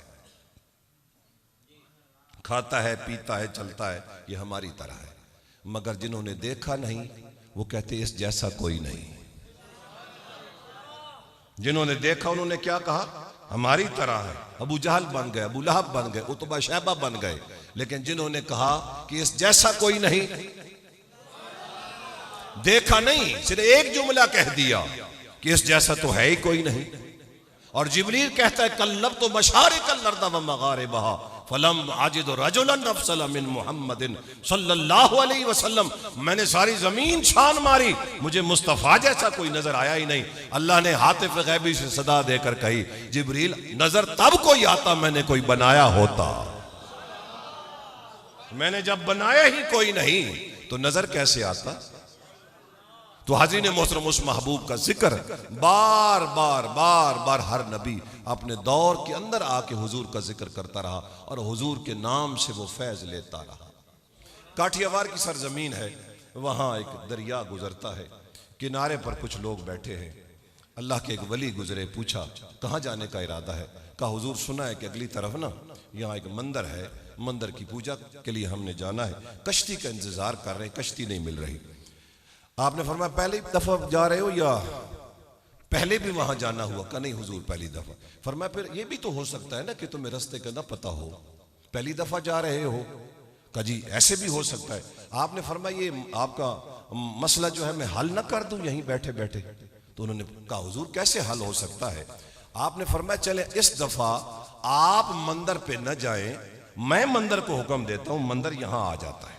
खाता है पीता है चलता है, यह हमारी तरह है। मगर जिन्होंने देखा नहीं वो कहते इस जैसा कोई नहीं। जिन्होंने देखा उन्होंने क्या कहा? हमारी तरह है। अबू जहल बन गए, अबू लहब बन गए, उतबा शैबा बन गए। लेकिन जिन्होंने कहा कि इस जैसा कोई नहीं, देखा नहीं, सिर्फ एक जुमला कह दिया कि इस जैसा तो है ही कोई नहीं। और जिब्रील कहता है कल्लब तो मशारिकल अर्द व मगारिबहा फलम आजिद रजुलन अफसल मिन मुहम्मदिन सल्लल्लाहु अलैहि वसल्लम, मैंने सारी जमीन छान मारी, मुझे मुस्तफ़ा जैसा कोई नजर आया ही नहीं। अल्लाह ने हातिफ गैबी से सदा देकर कही, जिब्रील नजर तब कोई आता मैंने कोई बनाया होता, मैंने जब बनाया ही कोई नहीं तो नजर कैसे आता? तो हाज़रीन मोहतरम, उस महबूब का जिक्र बार बार हर नबी अपने दौर के अंदर आके हुजूर का जिक्र करता रहा और हुजूर के नाम से वो फैज लेता रहा। काठियावाड़ की सरजमीन है, वहाँ एक दरिया गुजरता है, किनारे पर कुछ लोग बैठे हैं। अल्लाह के एक वली गुजरे, पूछा कहाँ जाने का इरादा है? कहा हुजूर सुना है कि अगली तरफ ना यहाँ एक मंदिर है, मंदिर की पूजा के लिए हमने जाना है, कश्ती का इंतजार कर रहे हैं, कश्ती नहीं मिल रही। आपने फरमाया पहली दफा जा रहे हो या पहले भी वहां जाना हुआ? का नहीं हुजूर पहली दफा। फरमाया फिर ये भी तो हो सकता है ना कि तुम्हें रास्ते का ना पता हो, पहली दफा जा रहे हो? का जी ऐसे भी हो सकता है। आपने फरमाया ये आपका मसला जो है मैं हल ना कर दूं यहीं बैठे बैठे? तो उन्होंने कहा हुजूर कैसे हल हो सकता है? आपने फरमाया चले इस दफा आप मंदिर पे न जाएं, मैं मंदिर को हुक्म देता हूं, मंदिर यहां आ जाता है।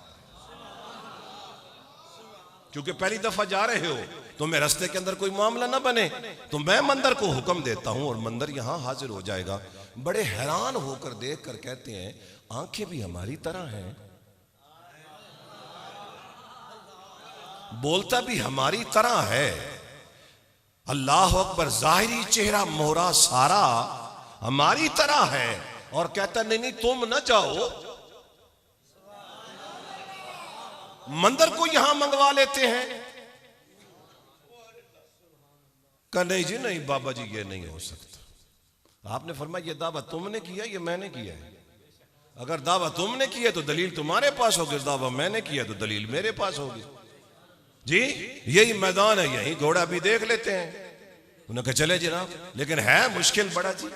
क्योंकि पहली दफा जा रहे हो तो मैं रास्ते के अंदर कोई मामला ना बने, तो मैं मंदिर को हुक्म देता हूं और मंदिर यहां हाजिर हो जाएगा। बड़े हैरान होकर देख कर कहते हैं आंखें भी हमारी तरह हैं, बोलता भी हमारी तरह है, अल्लाह अकबर, जाहिरी चेहरा मोहरा सारा हमारी तरह है, और कहता नहीं नहीं तुम न जाओ, मंदिर को यहां मंगवा लेते हैं। कहा नहीं जी नहीं बाबा जी ये नहीं हो सकता। आपने फरमाया ये दावा तुमने किया, ये मैंने किया है। अगर दावा तुमने किया तो दलील तुम्हारे पास होगी, दावा मैंने किया तो दलील मेरे पास होगी। जी यही मैदान है, यही घोड़ा भी देख लेते हैं। उन्होंने कहा चले जनाब, लेकिन है मुश्किल बड़ा जी।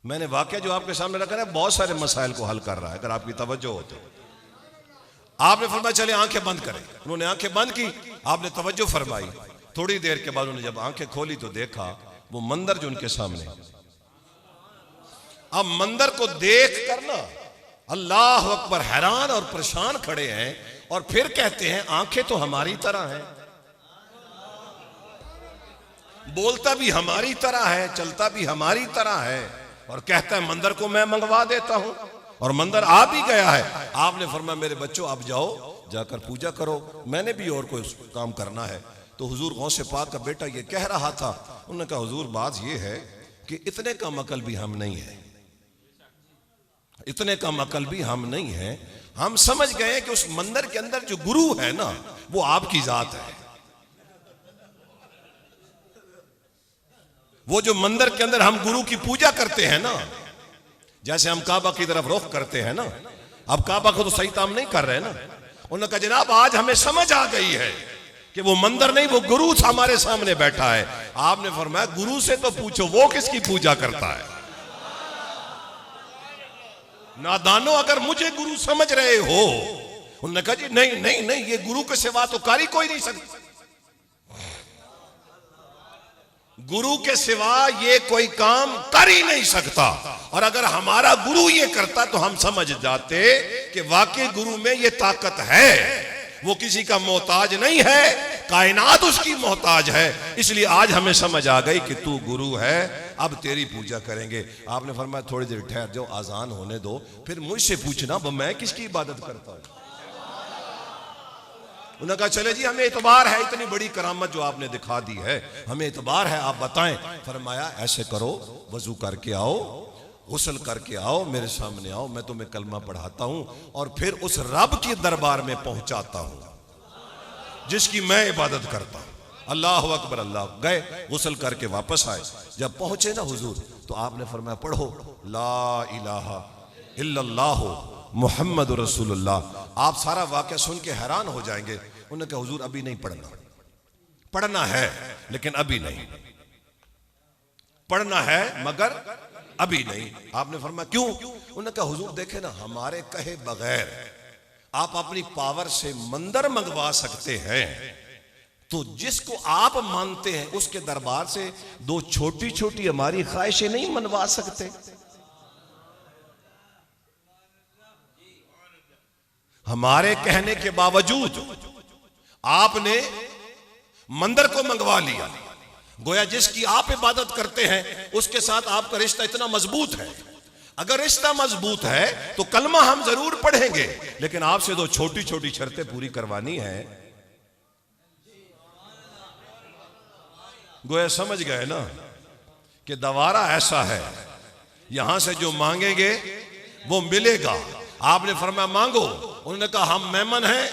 मैंने वाकया जो आपके सामने रखा है बहुत सारे मसाइल को हल कर रहा है, अगर आपकी तवज्जो हो तो। आपने फरमाया चले आंखें बंद करें। उन्होंने आंखें बंद की, आपने तवज्जो फरमाई। थोड़ी देर के बाद उन्होंने जब आंखें खोली तो देखा वो मंदिर जो उनके सामने। अब मंदिर को देख कर ना अल्लाह अकबर हैरान और परेशान खड़े हैं, और फिर कहते हैं आंखें तो हमारी तरह हैं, बोलता भी हमारी तरह है, चलता भी हमारी तरह है, और कहता है मंदिर को मैं मंगवा देता हूं, और मंदिर आ भी गया है। आपने फरमाया मेरे बच्चों आप जाओ, जाकर पूजा करो, मैंने भी और कोई काम करना है। तो हुजूर गौसे पाक का बेटा ये कह रहा था। उन्होंने कहा हुजूर बात ये है कि इतने कम अकल भी हम नहीं है, इतने कम अकल भी हम नहीं है। हम समझ गए कि उस मंदिर के अंदर जो गुरु है ना वो आपकी जात है। वो जो मंदिर के अंदर हम गुरु की पूजा करते हैं ना, जैसे हम काबा की तरफ रुख करते हैं ना, अब काबा को तो सही काम नहीं कर रहे ना। उन्होंने कहा जनाब आज हमें समझ आ गई है कि वो मंदिर नहीं वो गुरु हमारे सामने बैठा है। आपने फरमाया गुरु से तो पूछो वो किसकी पूजा करता है। नादानो अगर मुझे गुरु समझ रहे हो। उन्होंने कहा जी नहीं नहीं नहीं ये गुरु के सिवा तो कर ही कोई नहीं सकता, गुरु के सिवा ये कोई काम कर ही नहीं सकता। और अगर हमारा गुरु ये करता तो हम समझ जाते कि वाकई गुरु में ये ताकत है, वो किसी का मोहताज नहीं है, कायनात उसकी मोहताज है। इसलिए आज हमें समझ आ गई कि तू गुरु है, अब तेरी पूजा करेंगे। आपने फरमाया थोड़ी देर ठहर जाओ, आजान होने दो, फिर मुझसे पूछना मैं किसकी इबादत करता हूं। उन्होंने कहा चले जी हमें इतबार है, इतनी बड़ी करामत जो आपने दिखा दी है हमें इतबार है, आप बताएं। फरमाया ऐसे करो, वजू करके आओ, गुस्ल करके आओ, मेरे सामने आओ, मैं तुम्हें कलमा पढ़ाता हूं और फिर उस रब के दरबार में पहुंचाता हूं जिसकी मैं इबादत करता हूं। अल्लाह अकबर। अल्लाह गए, गुस्ल करके वापस आए। जब पहुंचे ना हुजूर तो आपने फरमाया पढ़ो ला इलाहा इल्लल्लाह मुहम्मद रसूलुल्लाह। आप सारा वाक़या सुन के हैरान हो जाएंगे। उन्होंने कहा हुजूर अभी नहीं पढ़ना, पढ़ना है लेकिन अभी नहीं, पढ़ना है मगर अभी नहीं। आपने फरमाया क्यों? उन्होंने कहा हुजूर देखे ना हमारे कहे बगैर आप अपनी पावर से मंदिर मंगवा सकते हैं, तो जिसको आप मानते हैं उसके दरबार से दो छोटी छोटी हमारी ख्वाहिशें नहीं मनवा सकते। हमारे कहने के बावजूद आपने मंदिर को मंगवा लिया। गोया जिसकी आप इबादत करते हैं उसके साथ आपका रिश्ता इतना मजबूत है। अगर रिश्ता मजबूत है तो कलमा हम जरूर पढ़ेंगे, लेकिन आपसे दो छोटी छोटी शर्तें पूरी करवानी है। गोया समझ गए ना कि दवारा ऐसा है, यहां से जो मांगेंगे वो मिलेगा। आपने फरमाया मांगो। उन्होंने कहा हम मेमन हैं,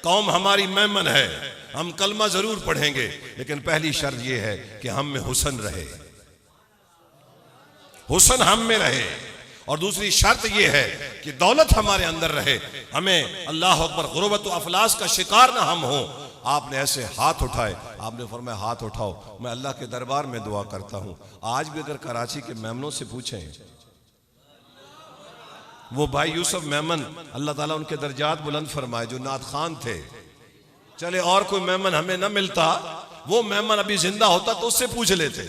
कौम हमारी मेमन है, हम कलमा जरूर पढ़ेंगे, लेकिन पहली शर्त यह है कि हम में हुस्न रहे, हुस्न हम में रहे। और दूसरी शर्त यह है कि दौलत हमारे अंदर रहे, हमें अल्लाह अकबर गुर्बत व अफलास का शिकार ना हम हो। आपने ऐसे हाथ उठाए, आपने फरमाया हाथ उठाओ, मैं अल्लाह के दरबार में दुआ करता हूं। आज भी अगर कराची के मेमनों से पूछें, वो भाई यूसुफ मेमन अल्लाह ताला उनके दर्जात बुलंद फरमाए जो नात खान थे, चले और कोई मेमन हमें न मिलता, वो मेमन अभी जिंदा होता तो उससे पूछ लेते।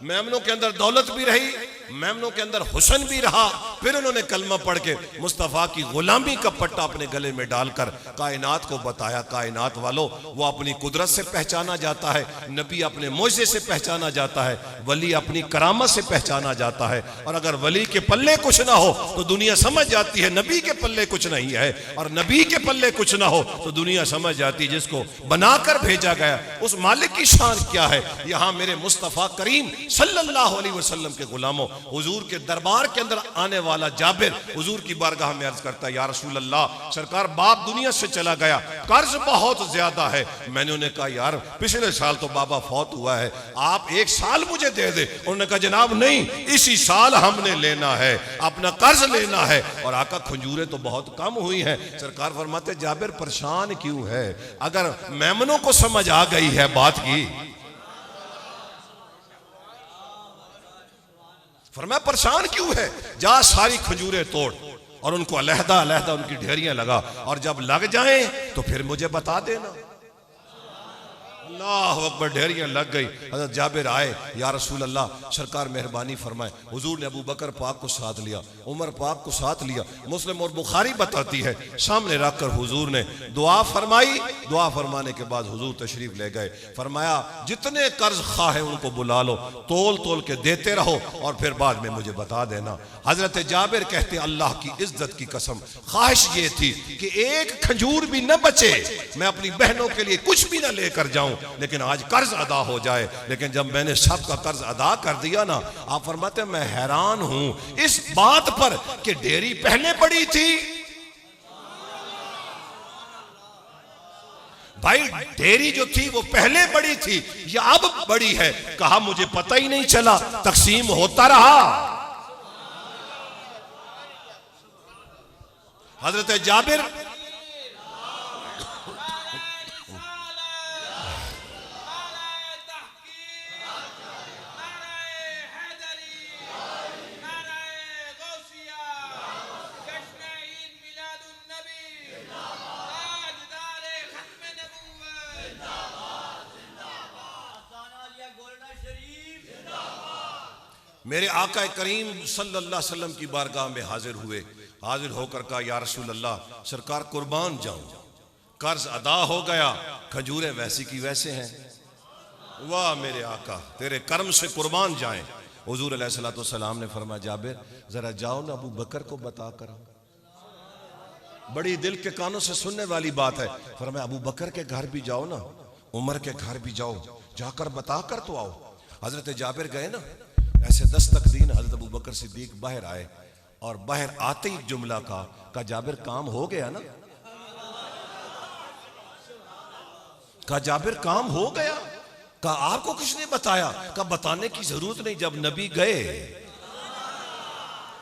मेमनों के अंदर दौलत भी रही, मेमनों के अंदर हुस्न भी रहा, फिर उन्होंने कलमा पढ़ के मुस्तफ़ा की गुलामी का पट्टा अपने गले में डालकर कायनात को बताया, कायनात वालों वो अपनी कुदरत से पहचाना जाता है, नबी अपने मोजे से पहचाना जाता है, वली अपनी करामत से पहचाना जाता है। और अगर वली के पल्ले कुछ ना हो तो दुनिया समझ जाती है नबी के पल्ले कुछ नहीं है, और नबी के पल्ले कुछ ना हो तो दुनिया समझ जाती है जिसको बनाकर भेजा गया उस मालिक की शान क्या है। यहां मेरे मुस्तफ़ा करीम सल्लल्लाहु अलैहि वसल्लम के गुलामों, हुजूर के दरबार के अंदर आने वाला जाबिर हुजूर की बारगाह में अर्ज करता है, या रसूल अल्लाह, सरकार बाप दुनिया से चला गया, कर्ज बहुत ज्यादा है। मैंने उन्हें कहा यार पिछले साल तो बाबा फौत हुआ है, आप एक साल मुझे दे दे। उन्होंने कहा जनाब नहीं, इसी साल हमने लेना है, अपना कर्ज लेना है। और आका खंजूरें तो बहुत कम हुई हैं। सरकार फरमाते जाबिर परेशान क्यों है, अगर मेमनों को समझ आ गई है बात की। फरमाया परेशान क्यों है, जा सारी खजूरें तोड़ और उनको अलहदा अलहदा उनकी ढेरियां लगा, और जब लग जाएं तो फिर मुझे बता देना। अल्लाह अकबर, ढेरियां लग गई। हज़रत जाबिर आए, या रसूल अल्लाह, सरकार मेहरबानी फरमाए। हुजूर ने अबू बकर पाक को साथ लिया, उमर पाक को साथ लिया। मुस्लिम और बुखारी बताती है सामने रखकर हुजूर ने दुआ फरमाई। दुआ फरमाने के बाद हुजूर तशरीफ ले गए। फरमाया जितने कर्ज खा है उनको बुला लो, तोल तोल के देते रहो और फिर बाद में मुझे बता देना। हजरत जाबिर कहते अल्लाह की इज्जत की कसम, ख्वाहिश ये थी कि एक खजूर भी न बचे, मैं अपनी बहनों के लिए कुछ भी न लेकर जाऊं, लेकिन आज कर्ज अदा हो जाए। लेकिन जब मैंने सबका कर्ज अदा कर दिया ना, आप फरमाते मैं हैरान हूं इस बात पर कि डेयरी पहले बड़ी थी। भाई डेयरी जो थी वो पहले बड़ी थी या अब बड़ी है? कहा मुझे पता ही नहीं चला, तकसीम होता रहा। हजरत जाबिर मेरे आका करीम सल्लल्लाहु अलैहि वसल्लम की बारगाह में हाजिर हुए। हाजिर होकर कहा या रसूल अल्लाह, सरकार कुर्बान जाऊं, कर्ज अदा हो गया, खजूरें वैसी की वैसे हैं। वाह मेरे आका, तेरे कर्म से कुर्बान जाएं। हुजूर अलैहिस्सलातु वस्सलाम ने फरमाया जाबिर जरा जाओ ना अबू बकर को बता कर। बड़ी दिल के कानों से सुनने वाली बात है। फरमाया अबू बकर के घर भी जाओ ना, उमर के घर भी जाओ, जाकर बता कर तो आओ। हजरत जाबिर गए ना, ऐसे दस्तक दीन हजरत अबू बकर सिद्दीक बाहर आए और बाहर आते ही जुमला का जाबिर काम हो गया ना, का जाबिर काम हो गया, का आपको कुछ नहीं बताया, का बताने की जरूरत नहीं। जब नबी गए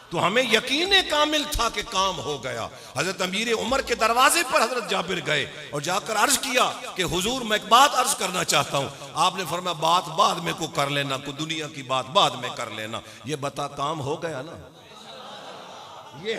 तो हमें यकीन कामिल था कि काम हो गया। हजरत अमीर उमर के दरवाजे पर हजरत जाबिर गए और जाकर अर्ज किया कि हुजूर मैं एक बात अर्ज करना चाहता हूं। आपने फरमाया बात बाद में को कर लेना, को दुनिया की बात बाद में कर लेना। ये बता काम हो गया ना। ये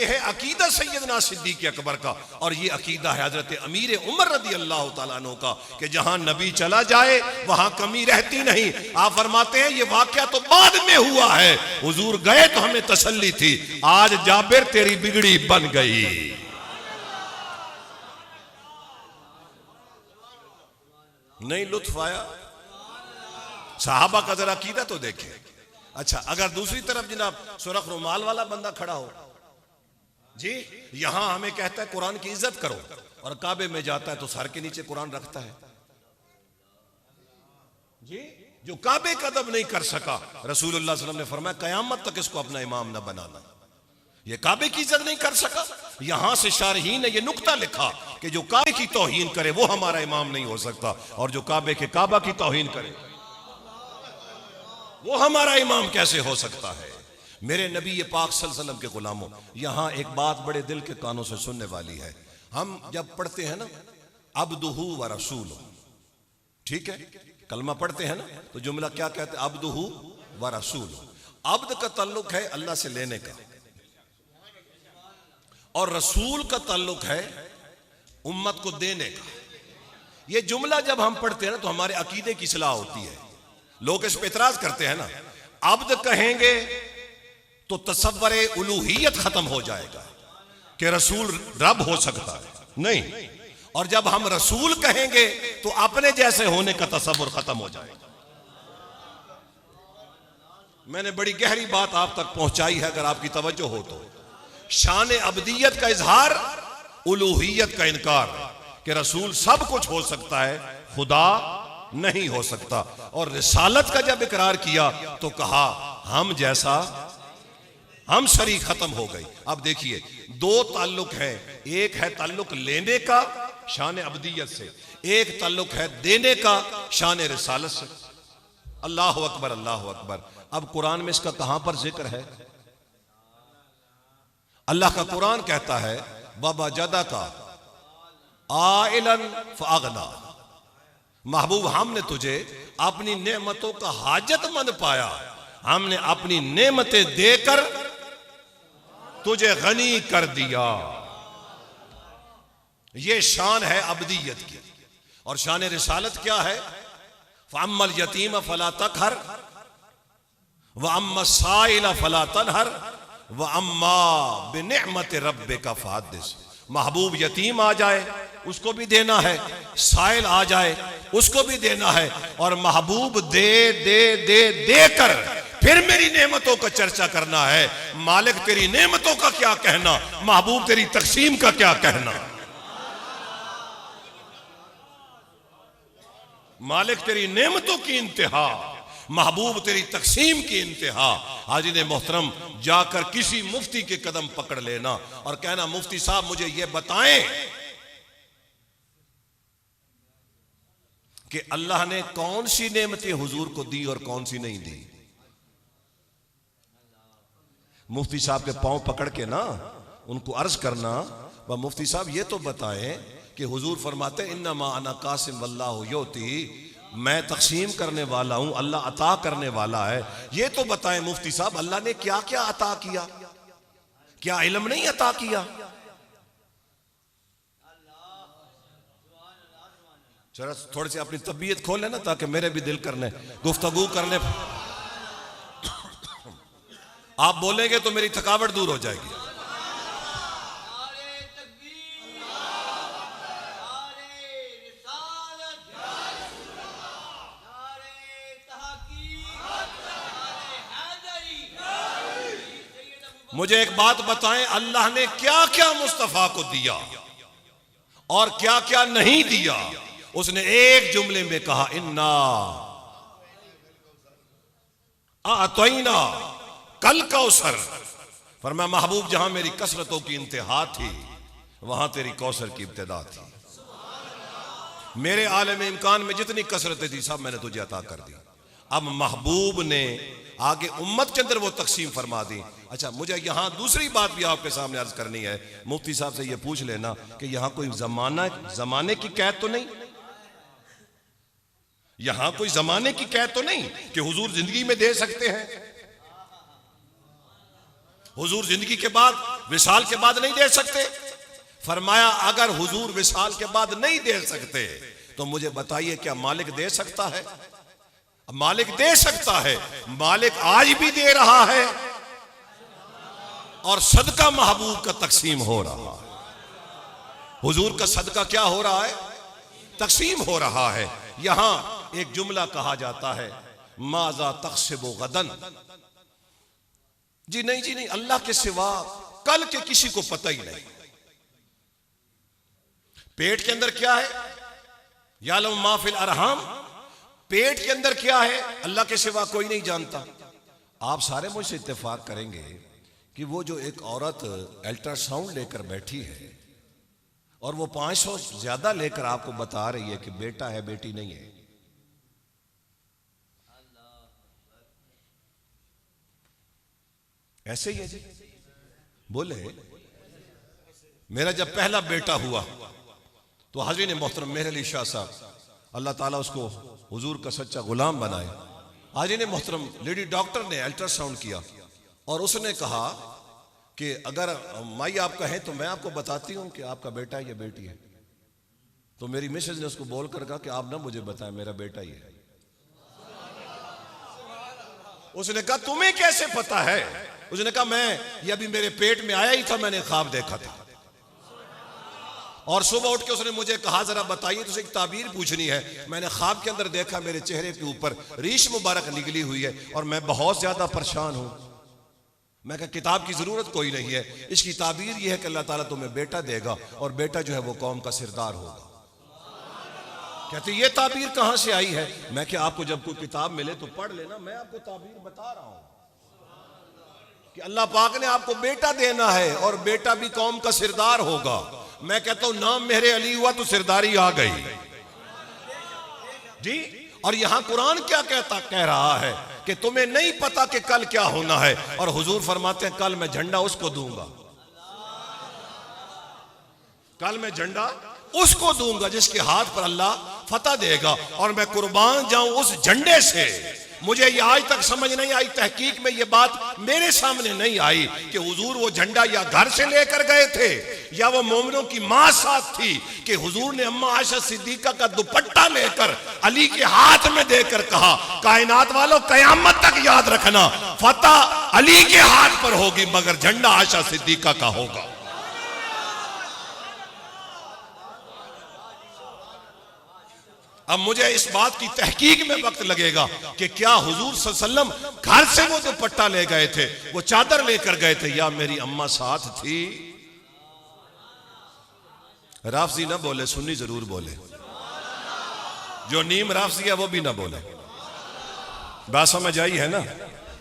है अकीदा सैयदना सिद्दीक अकबर का, और ये अकीदा है हजरत अमीर उमर रदी अल्लाह तआला अन्हु का कि जहां नबी चला जाए वहां कमी रहती नहीं। आप फरमाते हैं ये वाकया तो बाद में हुआ है, हुजूर गए तो हमें तसल्ली थी। आज जाबिर तेरी बिगड़ी बन गई। नहीं लुत्फ आया? साहबा का जरा अकीदा तो देखे। अच्छा अगर दूसरी तरफ जनाब सुरख रुमाल वाला बंदा खड़ा हो जी, यहां हमें कहता है कुरान की इज्जत करो, और काबे में जाता है तो सर के नीचे कुरान रखता है जी। जो काबे का अदब नहीं कर सका, रसूलुल्लाह सल्लल्लाहु अलैहि वसल्लम ने फरमाया कयामत तक इसको अपना इमाम न बनाना। ये काबे की इज्जत नहीं कर सका। यहां से शारहीन ने ये नुक्ता लिखा कि जो काबे की तौहीन करे वो हमारा इमाम नहीं हो सकता, और जो काबे के काबा की तौहीन करे वो हमारा इमाम कैसे हो सकता है। मेरे नबी ये पाक सल्लल्लाहु अलैहि वसल्लम के गुलामों, यहां एक बात बड़े दिल के कानों से सुनने वाली है। हम जब पढ़ते हैं ना अब्दुहु व रसूल, ठीक है, कलमा पढ़ते हैं ना तो जुमला क्या कहते हैं, अब्दुहु व रसूल। अब्द का ताल्लुक है अल्लाह से लेने का, और रसूल का ताल्लुक है उम्मत को देने का। ये जुमला जब हम पढ़ते हैं ना तो हमारे अकीदे की इस्लाह होती है। लोग इस पे इतराज करते हैं ना, अब्द कहेंगे तो तसव्वुर उलूहियत खत्म हो जाएगा कि रसूल रब हो सकता है, नहीं। और जब हम रसूल कहेंगे तो अपने जैसे होने का तसव्वुर खत्म हो जाएगा। मैंने बड़ी गहरी बात आप तक पहुंचाई है, अगर आपकी तवज्जो हो तो। शान अब्दियत का इजहार, उलूहियत का इनकार, कि रसूल सब कुछ हो सकता है, खुदा नहीं हो सकता। और रिसालत का जब इकरार किया तो कहा हम जैसा हम शरीक, खत्म हो गई। अब देखिए दो ताल्लुक है, एक है ताल्लुक लेने का शान अब्दियत से, एक ताल्लुक है देने का शान रिसालत से। अल्लाह अकबर, अल्लाह अकबर। अब कुरान में इसका कहां पर जिक्र है? अल्लाह का कुरान कहता है बाबा जदा का आइलन फअगना, महबूब हमने तुझे अपनी नेमतों का हाजतमंद पाया, हमने अपनी नेमतें देकर तुझे गनी कर दिया। यह शान है अब्दियत की। और शान रिसालत क्या है? फअम्मल यतीम फला तकहर व अम्मा साइल फला तनहर व अम्मा बिनिअमत रब्बिका फहद्दिस। महबूब यतीम आ जाए उसको भी देना है, साइल आ जाए उसको भी देना है, और महबूब दे दे दे दे कर फिर मेरी नेमतों का चर्चा करना है। मालिक तेरी नेमतों का क्या कहना, महबूब तेरी तकसीम का क्या कहना। मालिक तेरी नेमतों की इंतहा, महबूब तेरी तकसीम की इंतहा। हाजिर मोहतरम, जाकर किसी मुफ्ती के कदम पकड़ लेना और कहना मुफ्ती साहब मुझे यह बताएं कि अल्लाह ने कौन सी नेमतें हुजूर को दी और कौन सी नहीं दी। मुफ्ती साहब के पांव पकड़ के ना उनको अर्ज करना, वह मुफ्ती साहब ये तो बताएं कि हुजूर फरमाते इन्नमा अना कासिम वल्लाहु युती, मैं तकसीम करने वाला हूं, अल्लाह अता करने वाला है। ये तो बताएं मुफ्ती साहब अल्लाह ने क्या क्या अता किया, क्या इल्म नहीं अता किया। जरा थोड़ी सी अपनी तबीयत खोले ना ताकि मेरे भी दिल करने गुफ्तगू करने। आप बोलेंगे तो मेरी थकावट दूर हो जाएगी। मुझे एक बात बताएं, अल्लाह ने क्या क्या मुस्तफा को दिया और क्या क्या नहीं दिया। उसने एक जुमले में कहा इन्ना आतैना कल कौसर। फरमाया महबूब जहां मेरी कसरतों की इंतहा थी वहां तेरी कौसर की इब्तिदा थी। मेरे आलम इम्कान में जितनी कसरतें थी सब मैंने तुझे अता कर दी। अब महबूब ने आगे उम्मत के अंदर वो तकसीम फरमा दी। अच्छा, मुझे यहां दूसरी बात भी आपके सामने अर्ज करनी है। मुफ्ती साहब से ये पूछ लेना कि यहां कोई जमाने की कैद तो नहीं, यहां कोई जमाने की कैद तो नहीं कि हुजूर जिंदगी में दे सकते हैं, हुजूर जिंदगी के बाद विसाल के बाद नहीं दे सकते। फरमाया अगर हुजूर विसाल के बाद नहीं दे सकते तो मुझे बताइए क्या मालिक दे सकता है? मालिक दे सकता है, मालिक आज भी दे रहा है और सदका महबूब का तकसीम हो रहा है। हुजूर का सदका क्या हो रहा है? तकसीम हो रहा है। यहां एक जुमला कहा जाता है माजा तक़सिबु गदन। जी नहीं, जी नहीं, अल्लाह के सिवा कल के किसी को पता ही नहीं। पेट के अंदर क्या है? यालम मा फिल अरहाम। पेट के अंदर क्या है अल्लाह के सिवा कोई नहीं जानता। आप सारे मुझसे इत्तेफाक करेंगे कि वो जो एक औरत अल्ट्रासाउंड लेकर बैठी है और वो 500 ज्यादा लेकर आपको बता रही है कि बेटा है बेटी नहीं है, ऐसे ही है जी। बोले मेरा जब पहला बेटा हुआ तो हाज़रीन मोहतरम मेरे अली शाह साहब अल्लाह ताला उसको हुजूर का सच्चा गुलाम बनाए। हाज़रीन मोहतरम लेडी डॉक्टर ने अल्ट्रासाउंड किया और उसने कहा कि अगर माई आप कहें तो मैं आपको बताती हूं कि आपका बेटा है या बेटी है। तो मेरी मिसेज ने उसको बोल कर कहा कि आप ना मुझे बताएं, मेरा बेटा ही है। उसने कहा तुम्हें कैसे पता है? उसने कहा मैं ये अभी मेरे पेट में आया ही था, मैंने ख्वाब देखा था। और सुबह उठ के उसने मुझे कहा जरा बताइए, तुझे एक ताबीर पूछनी है। मैंने ख्वाब के अंदर देखा मेरे चेहरे के ऊपर रीश मुबारक निकली हुई है और मैं बहुत ज्यादा परेशान हूं। मैं कहा किताब की जरूरत कोई नहीं है, इसकी ताबीर यह है कि अल्लाह ताला तुम्हें बेटा देगा और बेटा जो है वो कौम का सिरदार होगा। कहते ये ताबीर कहां से आई है? मैं क्या आपको जब कोई किताब मिले तो पढ़ लेना, मैं आपको ताबीर बता रहा हूं कि अल्लाह पाक ने आपको बेटा देना है और बेटा भी कौम का सिरदार होगा। मैं कहता हूं नाम मेरे अली हुआ तो सिरदारी आ गई जी। और यहां कुरान क्या कह रहा है कि तुम्हें नहीं पता कि कल क्या होना है, और हुजूर फरमाते हैं कल मैं झंडा उसको दूंगा, कल मैं झंडा उसको दूंगा जिसके हाथ पर अल्लाह फतह देगा, और मैं कुर्बान जाऊं उस झंडे से। मुझे ये आज तक समझ नहीं आई, तहकीक में ये बात मेरे सामने नहीं आई कि हुजूर वो झंडा या घर से लेकर गए थे या वो मोमिनों की मां साथ थी कि हुजूर ने अम्मा आयशा सिद्दीका का दुपट्टा लेकर अली के हाथ में देकर कहा कायनात वालों कयामत तक याद रखना फतह अली के हाथ पर होगी मगर झंडा आयशा सिद्दीका का होगा। अब मुझे इस बात की तहकीक में वक्त लगेगा कि क्या हुजूर सल्लल्लाहु अलैहि वसल्लम घर से वो दुपट्टा ले गए थे, वो चादर लेकर गए थे, या मेरी अम्मा साथ थी? राफजी ना बोले, सुन्नी जरूर बोले, जो नीम राफजी है वो भी ना बोले। बात समझ आई है ना?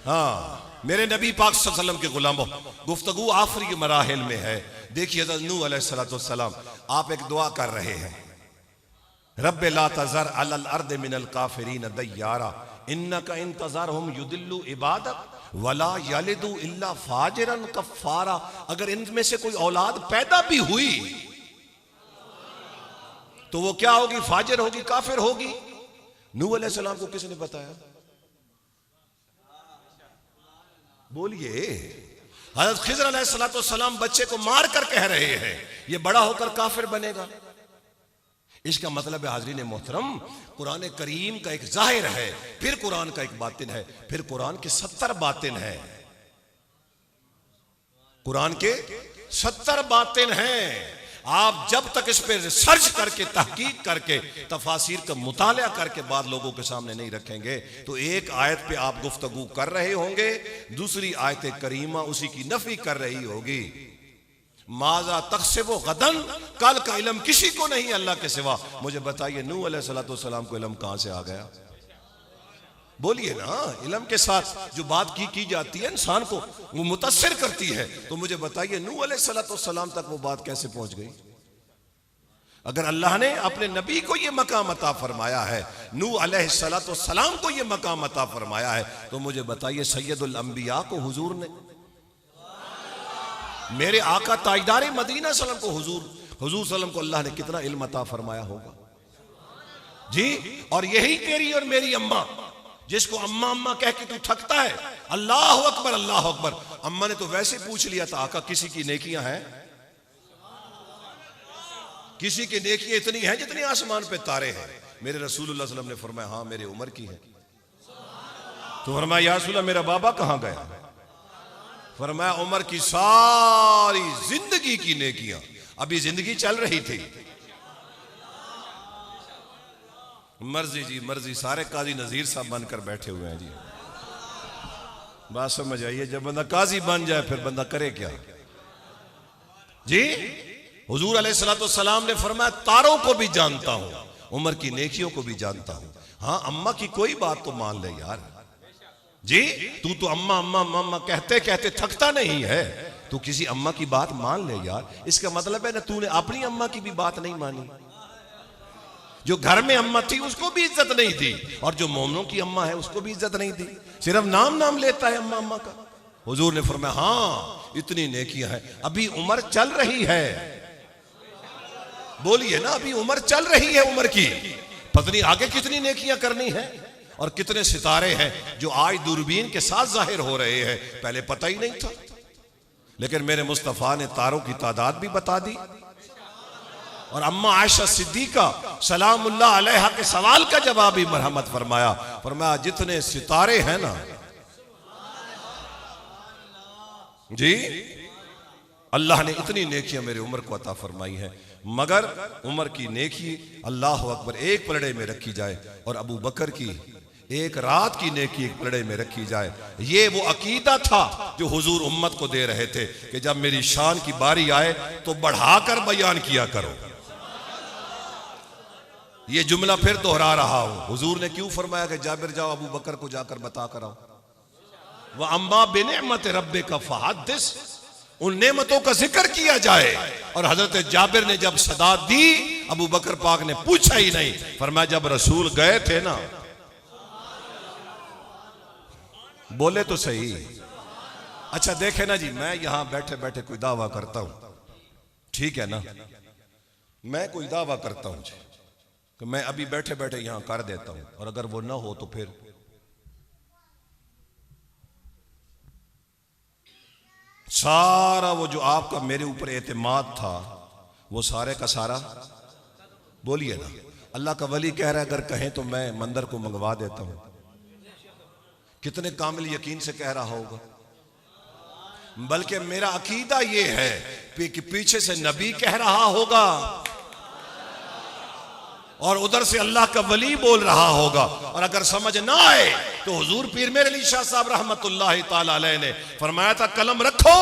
हाँ, मेरे नबी पाक सल्लल्लाहु अलैहि वसल्लम के गुलामों, गुफ्तगू आखिरी मराहिल में है। देखिए हज़रत नूह अलैहिस्सलाम आप एक दुआ कर रहे हैं, रब्बे ला तज़र अलल अर्द मिनल काफिरीन दय्यारा इन्नका इंतज़रहुम युदिल्लु इबादक वला यलिदु इल्ला फाजिरन कफ़ारा। अगर इनमें से कोई औलाद पैदा भी हुई तो वो क्या होगी? फाजिर होगी, काफिर होगी। नूह अलैहिस्सलाम को किसने बताया? बोलिए। हज़रत खिज़र अलैहिस्सलाम बच्चे को मार कर कह रहे हैं ये बड़ा होकर काफिर बनेगा। इसका मतलब है हाज़रीन मोहतरम, कुरान करीम का एक जाहिर है, फिर कुरान का एक बातिन है, फिर कुरान के 70 बातिन है। कुरान के 70 बातिन हैं। आप जब तक इस पे रिसर्च करके तहकीक करके तफासिर का मुताला करके बाद लोगों के सामने नहीं रखेंगे तो एक आयत पे आप गुफ्तगू कर रहे होंगे, दूसरी आयत करीमा उसी की नफी कर रही होगी। माजा तक़सिबु गदन, कल का इल्म किसी को नहीं अल्लाह के सिवा। मुझे बताइए नूह अलैहिस्सलाम को इल्म कहां से आ गया? बोलिए ना। इल्म के साथ जो बात की जाती है इंसान को वो मुतासिर करती है, तो मुझे बताइए नूह अलैहिस्सलाम तक वो बात कैसे पहुंच गई? अगर अल्लाह ने अपने नबी को ये मकाम अता फरमाया है, नूह अलैहिस्सलाम को ये मकाम अता फरमाया है, तो मुझे बताइए सैयदुल अंबिया को हुजूर ने, मेरे आका ताजदार मदीना सल्लम को हुजूर सल्लम को अल्लाह ने कितना इल्म अता फरमाया होगा जी। और यही तेरी और मेरी अम्मा, जिसको अम्मा अम्मा कह के तू थकता है, अल्लाह अकबर अल्लाह अकबर। अम्मा ने तो वैसे पूछ लिया था आका किसी की नेकियां हैं? किसी की नेकियां इतनी हैं जितनी आसमान पे तारे हैं। मेरे रसूलुल्लाह सल्लल्लाहु अलैहि वसल्लम ने फरमाया हाँ मेरे उम्र की है। तो फरमाया या रसूलल्लाह मेरा बाबा कहां गया? फरमाया उमर की सारी जिंदगी की नेकियां, अभी जिंदगी चल रही थी। मर्जी जी मर्जी, सारे काजी नजीर साहब बनकर बैठे हुए हैं जी। बात समझ आइए, जब बंदा काजी बन जाए फिर बंदा करे क्या जी। हुजूर अलैहिस्सलाम ने फरमाया तारों को भी जानता हूं, उमर की नेकियों को भी जानता हूं। हाँ अम्मा की कोई बात तो मान ले यार जी। तू तो अम्मा अम्मा अम्मा कहते कहते थकता नहीं है, तू किसी अम्मा की बात मान ले यार। इसका मतलब है ना तूने अपनी अम्मा की भी बात नहीं मानी। जो घर में अम्मा थी उसको भी इज्जत नहीं दी, और जो मोमिनों की अम्मा है उसको भी इज्जत नहीं दी, सिर्फ नाम लेता है अम्मा अम्मा का। हुजूर ने फरमाया हाँ इतनी नेकियां हैं, अभी उम्र चल रही है। बोलिए ना, अभी उम्र चल रही है उम्र की, पत्नी आगे कितनी नेकियां करनी है। और कितने सितारे हैं जो आज दूरबीन के साथ जाहिर हो रहे हैं, पहले पता ही नहीं था। लेकिन मेरे मुस्तफा ने तारों की तादाद भी बता दी। और अम्मा आयशा सिद्दीका सलामुल्लाह अलैहा के सवाल का जवाब भी मरहमत फरमाया। फरमाया जितने सितारे हैं ना जी, अल्लाह ने इतनी नेकियां मेरे उमर को अता फरमाई है, मगर उमर की नेकी अल्लाह अकबर एक पलड़े में रखी जाए और अबू बकर की एक रात की नेकी एक पलड़े में रखी जाए। ये वो अकीदा था जो हुजूर उम्मत को दे रहे थे कि जब मेरी शान की बारी आए तो बढ़ाकर बयान किया करो। ये जुमला फिर दोहरा रहा हूं, हुजूर ने क्यों फरमाया कि जाबिर जाओ अबू बकर को जाकर बता कर आओ। वह अम्मा बिनेमत रब्बे का फहद्दिस, उन नेमतों का जिक्र किया जाए। और हजरत जाबिर ने जब सदा दी, अबू बकर पाक ने पूछा ही नहीं, फरमाया जब रसूल गए थे ना, बोले तो सही। अच्छा देखे ना जी, मैं यहां बैठे बैठे कोई दावा करता हूं, ठीक है ना, मैं कोई दावा करता हूं जी कि मैं अभी बैठे बैठे यहां कर देता हूं, और अगर वो ना हो तो फिर सारा वो जो आपका मेरे ऊपर एतमाद था वो सारे का सारा, बोलिए ना, अल्लाह का वली कह रहा है अगर कहें तो मैं मंदिर को मंगवा देता हूं। कितने कामिल यकीन से कह रहा होगा। बल्कि मेरा अकीदा ये है कि पीछे से नबी कह रहा होगा और उधर से अल्लाह का वली बोल रहा होगा। और अगर समझ ना आए तो हुजूर पीर मेरे अली शाह साहब रहमतुल्लाह ताला अलैह ने फरमाया था कलम रखो,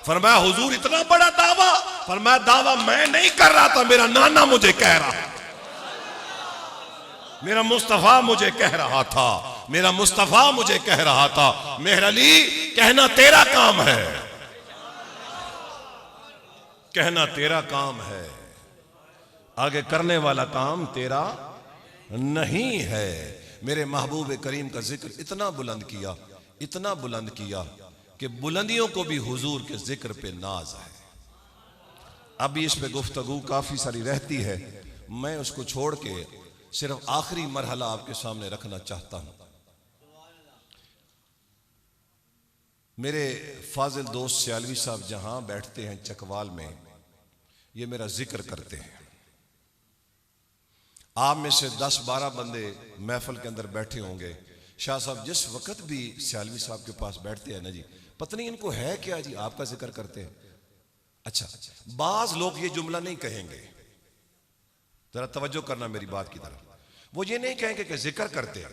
फरमाया हुजूर इतना बड़ा दावा, फरमाया दावा मैं नहीं कर रहा था, मेरा नाना मुझे कह रहा, मेरा मुस्तफा मुझे कह रहा था, मेरा मुस्तफा मुझे कह रहा था। मेहर अली कहना तेरा काम है, कहना तेरा काम है, आगे करने वाला काम तेरा नहीं है। मेरे महबूब करीम का जिक्र इतना बुलंद किया, इतना बुलंद किया कि बुलंदियों को भी हुजूर के जिक्र पे नाज है। अभी इस पे गुफ्तगू काफी सारी रहती है, मैं उसको छोड़ के सिर्फ आखिरी मरहला आपके सामने रखना चाहता हूं। मेरे फाजिल दोस्त सियालवी साहब जहां बैठते हैं चकवाल में, ये मेरा जिक्र करते हैं। आप में से 10-12 बंदे महफिल के अंदर बैठे होंगे, शाह साहब जिस वक्त भी सियालवी साहब के पास बैठते हैं ना जी, पता नहीं इनको है क्या जी, आपका जिक्र करते हैं। अच्छा, बाज लोग ये जुमला नहीं कहेंगे, जरा तवज्जो करना मेरी बात की तरफ। वो ये नहीं कहेंगे कि जिक्र करते हैं,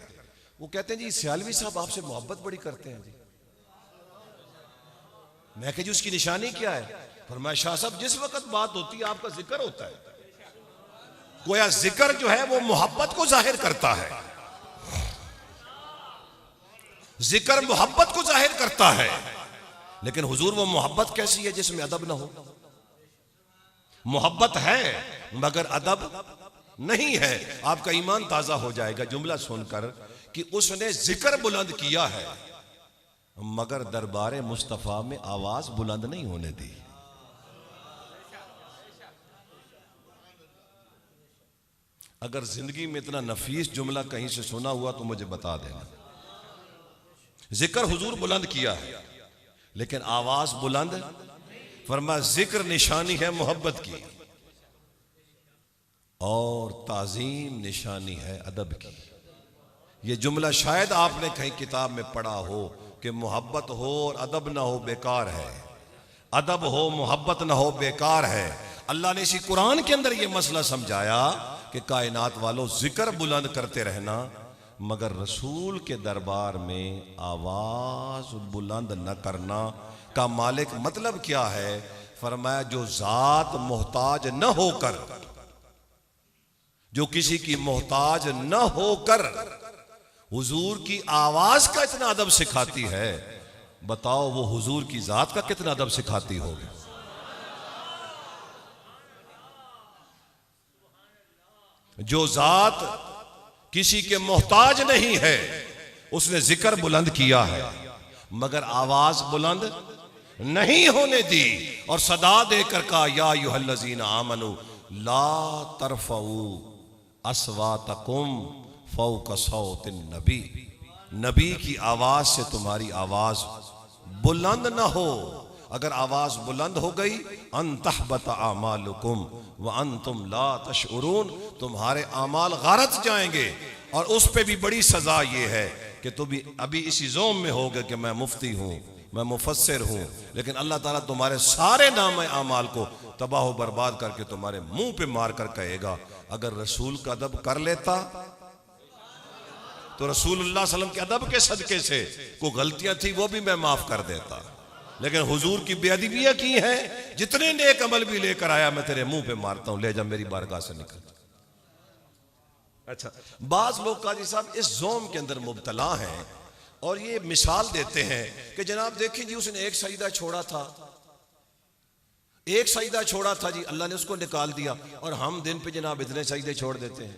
वो कहते हैं जी सियालवी साहब आपसे मोहब्बत बड़ी करते हैं जी। मैं कह जी उसकी निशानी क्या है? फरमाया शाह साहब जिस वक्त बात होती है आपका जिक्र होता है। गोया जिक्र जो है वो मोहब्बत को जाहिर करता है, जिक्र मोहब्बत को जाहिर करता है। लेकिन हुजूर वो मोहब्बत कैसी है जिसमें अदब ना हो? मोहब्बत है मगर अदब नहीं है। आपका ईमान ताजा हो जाएगा जुमला सुनकर कि उसने जिक्र बुलंद किया है मगर दरबारे मुस्तफा में आवाज बुलंद नहीं होने दी। अगर जिंदगी में इतना नफीस जुमला कहीं से सुना हुआ तो मुझे बता देना। जिक्र हुजूर बुलंद किया है लेकिन आवाज बुलंद, फरमा जिक्र निशानी है मोहब्बत की और ताजीम निशानी है अदब की। ये जुमला शायद आपने कहीं किताब में पढ़ा हो कि मोहब्बत हो और अदब ना हो बेकार है, अदब हो मोहब्बत ना हो बेकार है। अल्लाह ने इसी कुरान के अंदर ये मसला समझाया कि कायनात वालों जिक्र बुलंद करते रहना मगर रसूल के दरबार में आवाज बुलंद न करना का मालिक मतलब क्या है? फरमाया जो जात मोहताज न होकर, जो किसी की मोहताज न होकर हुजूर की आवाज का इतना अदब सिखाती है, बताओ वो हुजूर की जात का कितना अदब सिखाती होगी। जो जात किसी के मोहताज नहीं है उसने जिक्र बुलंद किया है मगर आवाज बुलंद नहीं होने दी और सदा देकर कहा या अय्युहल्लज़ीना आमनू ला तरफऊ अस्वातकुम फौका सौतिन नबी, नबी की आवाज से तुम्हारी आवाज बुलंद न हो। अगर आवाज बुलंद हो गई अन्तहबत आमालुकुम व अंतुम ला तशउरून, तुम्हारे आमाल गारत जाएंगे। और उस पे भी बड़ी सजा ये है कि तू भी अभी इसी जोम में होगा कि मैं मुफ्ती हूं, मैं मुफस्सिर हूं, लेकिन अल्लाह ताला तुम्हारे सारे नाम आमाल को तबाह बर्बाद करके तुम्हारे मुंह पे मार कर कहेगा, अगर रसूल का अदब कर लेता तो रसूलुल्लाह सल्लल्लाहु अलैहि वसल्लम के अदब के सदके से कोई गलतियां थी वो भी मैं माफ कर देता, लेकिन हुजूर की बेअदबियां की हैं, जितने नेक अमल भी लेकर आया मैं तेरे मुंह पे मारता हूं, ले जा मेरी बारगाह से निकल। अच्छा, बाज लोग काजी साहब इस जोम के अंदर मुब्तला हैं और ये मिसाल देते हैं कि जनाब देखिए जी उसने एक सजदा छोड़ा था, एक सजदा छोड़ा था जी, अल्लाह ने उसको निकाल दिया, और हम दिन पे जनाब इतने सजदे छोड़ देते हैं।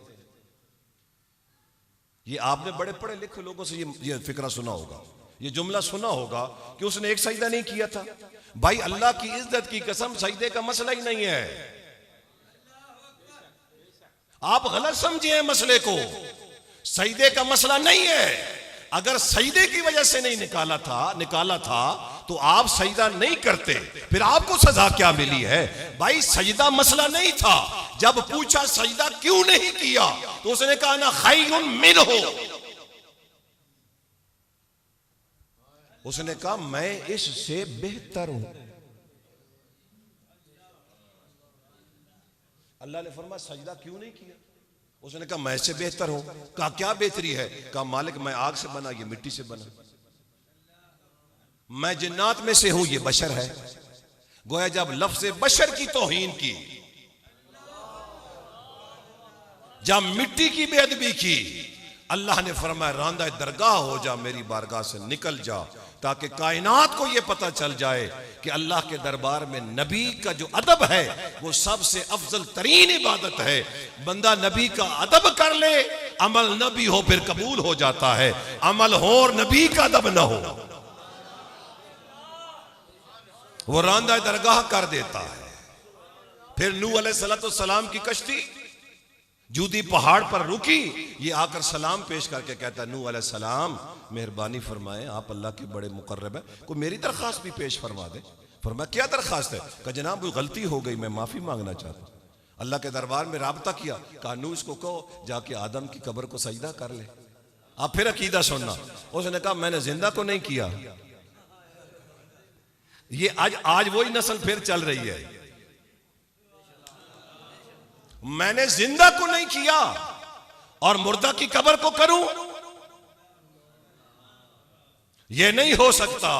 ये आपने बड़े पढ़े लिखे लोगों से ये फिक्रा सुना होगा, ये जुमला सुना होगा कि उसने एक सजदा नहीं किया था। भाई अल्लाह की इज्जत की कसम, सजदे का मसला ही नहीं है, आप गलत समझे हैं मसले को, सजदे का मसला नहीं है। अगर सजदे की वजह से नहीं निकाला था तो आप सजदा नहीं करते, फिर आपको सजा क्या मिली है? भाई सजदा मसला नहीं था, जब पूछा सजदा क्यों नहीं किया तो उसने कहा ना खैरुन मिनहु, उसने कहा मैं इससे बेहतर हूं। अल्लाह ने फरमाया सजदा क्यों नहीं किया? उसने कहा मैं इससे बेहतर हूं। कहा क्या बेहतरी है? कहा मालिक मैं आग से बना, ये मिट्टी से बना, मैं जिन्नात में से हूं, ये बशर है। गोया जब लफ्ज़ बशर की तौहीन की, जब मिट्टी की बेअदबी की, अल्लाह ने फरमाया रांदा दरगाह हो जा, मेरी बारगाह से निकल जा, ताकि कायनात को यह पता चल जाए कि अल्लाह के दरबार में नबी का जो अदब है वो सबसे अफजल तरीन इबादत है। बंदा नबी का अदब कर ले, अमल नबी हो फिर कबूल हो जाता है, अमल हो और नबी का अदब ना हो वो रांदा दरगाह कर देता है। फिर नूह अलैहिस्सलाम की कश्ती जूदी पहाड़ पर रुकी, ये आकर सलाम पेश करके कहता है नूह अलैहिस्सलाम मेहरबानी फरमाए, आप अल्लाह के बड़े मुकर्रब है, कोई मेरी दरखास्त भी पेश फरमा दे। फरमाया क्या दरखास्त है? कहा जनाब कोई गलती हो गई, मैं माफी मांगना चाहता हूं। अल्लाह के दरबार में राबता किया, कहा नूह इसको कहो जाके आदम की कब्र को सजदा कर ले। आप फिर अकीदा सुनना, उसने कहा मैंने जिंदा को नहीं किया। ये आज वही नस्ल फिर चल रही है, मैंने जिंदा को नहीं किया और मुर्दा की कब्र को करूं, यह नहीं हो सकता।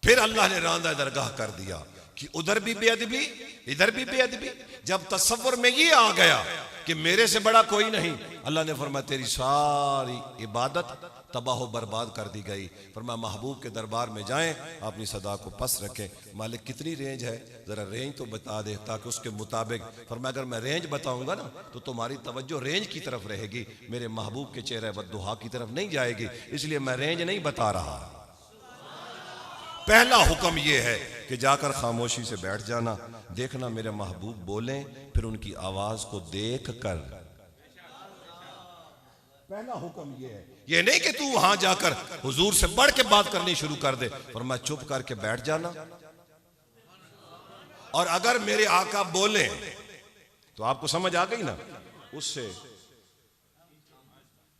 फिर अल्लाह ने रांदा दरगाह कर दिया कि उधर भी बेअदबी इधर भी बेअदबी। जब तसव्वुर में ये आ गया कि मेरे से बड़ा कोई नहीं, अल्लाह ने फरमाया तेरी सारी इबादत तबाह बर्बाद कर दी गई। फरमाया महबूब के दरबार में जाएं, अपनी सदा को पस रखें, मालिक कितनी रेंज है जरा रेंज तो बता दे, ताकि उसके मुताबिक। फरमाया अगर मैं रेंज बताऊंगा ना तो तुम्हारी तवज्जो रेंज की तरफ रहेगी, मेरे महबूब के चेहरे बद्दुहा की तरफ नहीं जाएगी, इसलिए मैं रेंज नहीं बता रहा। पहला हुक्म यह है कि जाकर खामोशी से बैठ जाना, देखना मेरे महबूब बोलें, फिर उनकी आवाज को देख कर। पहला हुक्म यह है, ये नहीं कि तू वहां जाकर हुजूर से बढ़ के बात करनी शुरू कर दे। और मैं चुप करके बैठ जाना, और अगर मेरे आका बोले तो आपको समझ आ गई ना, उससे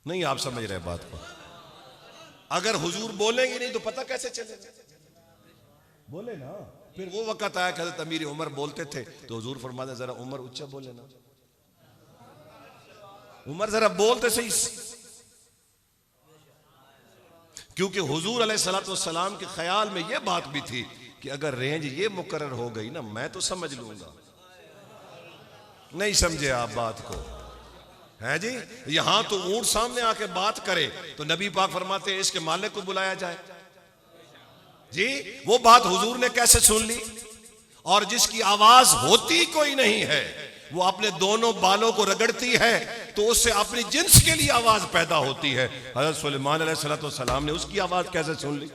नहीं आप समझ रहे बात को। अगर हुजूर बोलेंगे नहीं तो पता कैसे चलेगा? बोले ना। फिर वो वक्त आया कि हज़रत अमीर उमर बोलते थे तो हुजूर फरमाते जरा उमर ऊंचा बोले ना, उमर जरा बोलते सही, क्योंकि हुजूर अलैहिस्सलाम के ख्याल में यह बात भी थी कि अगर रेंज ये मुकर्रर हो गई ना मैं तो समझ लूंगा। नहीं समझे आप बात को? है जी, यहां तो ऊंट सामने आके बात करे तो नबी पाक फरमाते हैं इसके मालिक को बुलाया जाए। जी वो बात हुजूर ने कैसे सुन ली? और जिसकी आवाज होती कोई नहीं है वो अपने दोनों बालों को रगड़ती है तो उससे अपनी जिन्स के लिए आवाज पैदा होती है। हज़रत सुलेमान अलैहिस्सलाम ने उसकी आवाज कैसे सुन ली?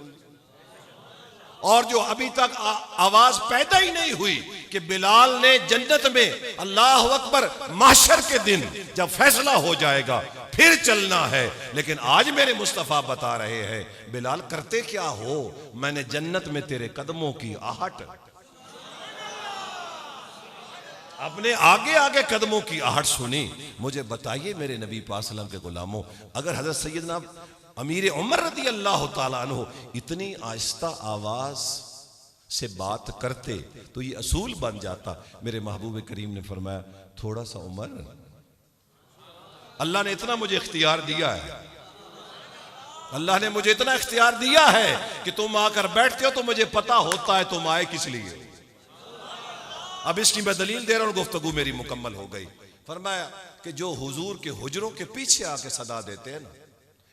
और जो अभी तक आवाज पैदा ही नहीं हुई कि बिलाल ने जन्नत में अल्लाह अकबर महशर के दिन जब फैसला हो जाएगा फिर चलना है, लेकिन आज मेरे मुस्तफा बता रहे हैं बिलाल करते क्या हो, मैंने जन्नत में तेरे कदमों की आहट, अपने आगे आगे कदमों की आहट सुनी। मुझे बताइए मेरे नबी पाक सल्लल्लाहु अलैहि वसल्लम के गुलामों, अगर हजरत सैयदना अमीर उमर रदी अल्लाह ताला अन्हु इतनी आहिस्ता आवाज से बात करते तो ये असूल बन जाता। मेरे महबूब करीम ने फरमाया थोड़ा सा उमर, अल्लाह ने इतना मुझे इख्तियार दिया है, अल्लाह ने मुझे इतना इख्तियार दिया है कि तुम आकर बैठते हो तो मुझे पता होता है तुम आए किस लिए। अब इसकी मैं दलील दे रहा हूं, गुफ्तगू मेरी मुकम्मल हो गई। फरमाया कि जो हुजूर के हुजरों के पीछे आके सदा देते हैं ना,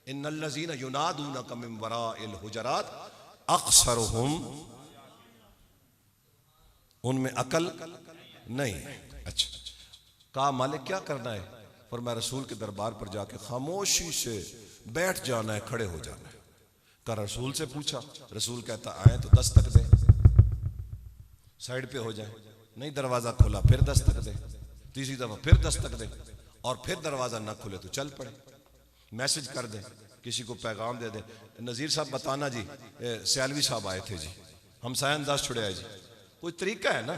इन्नल्लज़ीना युनादूनका मिन वराइल हुजरात अक्सरुहुम, उनमें अकल नहीं है। अच्छा, कहा मालिक क्या करना है? फरमाया रसूल के दरबार पर जाके खामोशी से बैठ जाना है, खड़े हो जाना है। का रसूल से पूछा, रसूल कहता आए तो दस्तक दे, साइड पे हो जाए, नहीं दरवाजा खुला फिर दस्तक दे, तीसरी दफा फिर दस्तक दे, और फिर दरवाजा ना खुले तो चल पड़े, मैसेज कर दे, किसी को पैगाम दे दे। नज़ीर साहब बताना जी, सियालवी साहब आए थे जी, हम साया अंदाज छुड़े आए जी, कोई तरीका है ना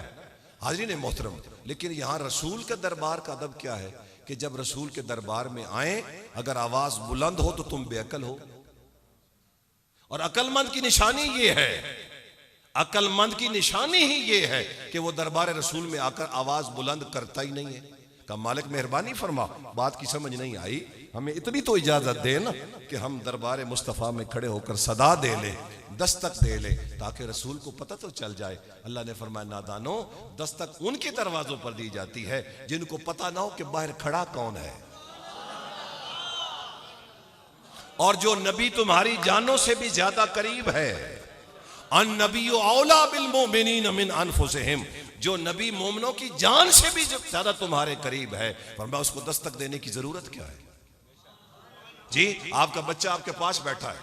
हाजरीन मोहतरम। लेकिन यहां रसूल के दरबार का अदब क्या है कि जब रसूल के दरबार में आए, अगर आवाज बुलंद हो तो तुम बेअकल हो। और अकलमंद की निशानी ये है, अकलमंद की निशानी ही ये है कि वो दरबार रसूल में आकर आवाज बुलंद करता ही नहीं है। का मालिक मेहरबानी फरमा, बात की समझ नहीं आई, हमें इतनी तो इजाजत दे ना कि हम दरबार मुस्तफ़ा में खड़े होकर सदा दे ले, दस्तक दे ले, ताकि रसूल को पता तो चल जाए। अल्लाह ने फरमाया नादानो, दस्तक उनके दरवाजों पर दी जाती है जिनको पता ना हो कि बाहर खड़ा कौन है। और जो नबी तुम्हारी जानों से भी ज्यादा करीब है, अन नबी औला बिल मोमिनीन मिन अनफुसिहिम, जो नबी मोमिनों की जान से भी ज्यादा तुम्हारे करीब है, फरमाया उसको दस्तक देने की जरूरत क्या है जी। आपका बच्चा आपके पास बैठा है,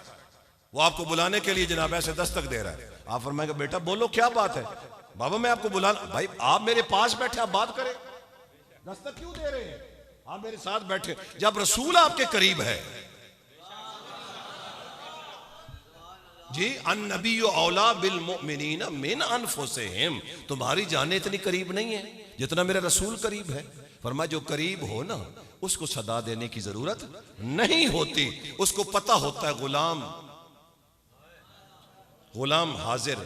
वो आपको बुलाने के लिए जनाब ऐसे दस्तक दे रहा है, आप फरमाएंगे बेटा बोलो क्या बात है? बाबा मैं आपको बुलाना, भाई आप मेरे पास बैठे, आप बात करें, दस्तक क्यों दे रहे हैं? आप मेरे साथ बैठे। जब रसूल आपके करीब है जी, अन्नबी औला बिल मुमिनीन मिन अनफुसिहिम, तुम्हारी जान इतनी करीब नहीं है जितना मेरा रसूल करीब है। फरमाया जो करीब हो ना उसको सदा देने की जरूरत नहीं होती, उसको पता होता है गुलाम हाजिर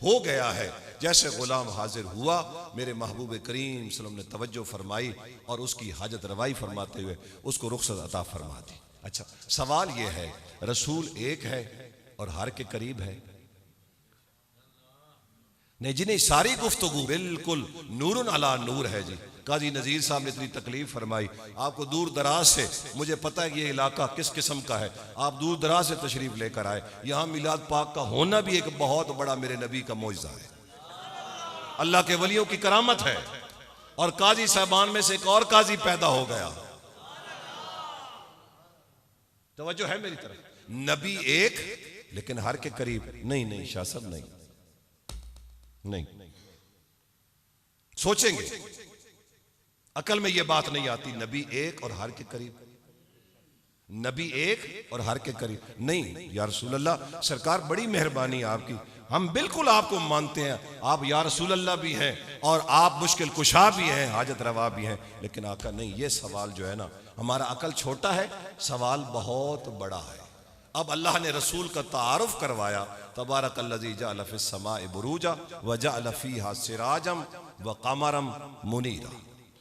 हो गया है। जैसे गुलाम हाजिर हुआ, मेरे महबूब करीम सल्लल्लाहु अलैहि वसल्लम ने तवज्जो फरमाई और उसकी हाजत रवाई फरमाते हुए उसको रुखसत अता फरमा दी। अच्छा, सवाल यह है रसूल एक है और हर के करीब है? नहीं जी नहीं, सारी गुफ्तगू बिल्कुल नूरुन अला नूर है जी। काजी नज़ीर साहब ने इतनी तकलीफ फरमाई, आपको दूर दराज से, मुझे पता है कि ये इलाका किस किस्म का है, आप दूर दराज से तशरीफ लेकर आए। यहाँ मिलाद पाक का होना भी एक बहुत बड़ा मेरे नबी का मौजज़ा है, अल्लाह के वलियों की करामत है। और काजी साहबान में से एक और काजी पैदा हो गया। तवज्जो है मेरी तरफ? नबी एक लेकिन हर के करीब नहीं। नहीं शाह साहब नहीं, सोचेंगे, अकल में यह बात नहीं आती। नबी एक और हर के करीब, नबी एक और हर के करीब नहीं। या रसूल अल्लाह सरकार बड़ी मेहरबानी आपकी, हम बिल्कुल आपको मानते हैं, आप या रसूल अल्लाह भी हैं और आप मुश्किल कुशा भी हैं, हाजत रवा भी हैं, लेकिन आका नहीं। ये सवाल जो है ना, हमारा अकल छोटा है, सवाल बहुत बड़ा है। अब अल्लाह ने रसूल का तारुफ करवाया, तबारकल्लज़ी जअल फिस समाए बुरूजा व जअल फीहा सिराजम व कमरम मुनीरा,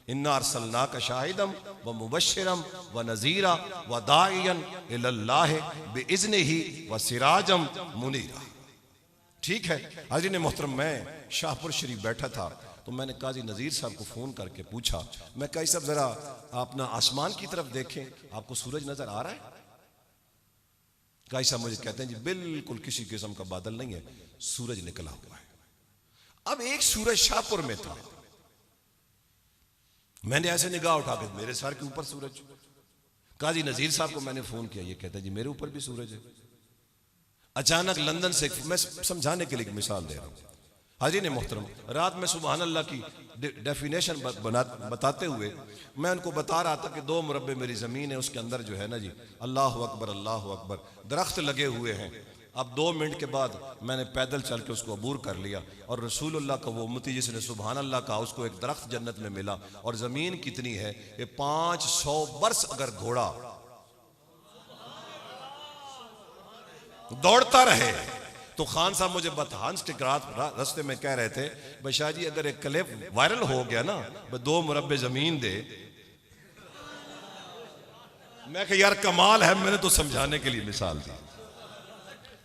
इन्ना अरसलनाका शाहिदम व मुबश्शिरम व नज़ीरा व दाइयन इलल्लाहि बिइज़्निही व सिराजम मुनीरा। ठीक है हाज़रीन मोहतरम, मैं शाहपुर शरीफ बैठा था तो मैंने काजी नज़ीर साहब को फ़ोन करके पूछा, मैं काजी साहब ज़रा अपना आसमान की तरफ देखें, आपको सूरज नज़र आ रहा है? काजी साहब मुझे कहते हैं जी बिल्कुल किसी किस्म का बादल नहीं है, सूरज निकला हुआ है। अब एक सूरज शाहपुर में था, मैंने ऐसे निगाह उठा के मेरे सर के ऊपर सूरज। काजी नज़ीर साहब को मैंने फ़ोन किया, ये कहते हैं जी मेरे ऊपर भी सूरज है। अचानक लंदन से, मैं समझाने के लिए मिसाल दे रहा हूँ हाज़रीन मोहतरम, रात में सुबहान अल्लाह की डेफिनेशन बताते हुए मैं उनको बता रहा था कि 2 मुरब्बे मेरी ज़मीन है, उसके अंदर जो है ना जी अल्लाह अकबर दरख्त लगे हुए हैं। अब 2 मिनट के बाद मैंने पैदल चल के उसको अबूर कर लिया और रसूलुल्लाह का वो उम्मती जिसने सुबहान अल्लाह कहा, उसको एक दरख्त जन्नत में मिला। और ज़मीन कितनी है? ये 500 बरस अगर घोड़ा दौड़ता रहे। तो खान साहब मुझे बतहांस टिकरात रास्ते में कह रहे थे, भाई शाह जी अगर एक क्लिप वायरल हो गया ना, 2 मुरब्बे जमीन दे। मैं कहा यार कमाल है, मैंने तो समझाने के लिए मिसाल दी।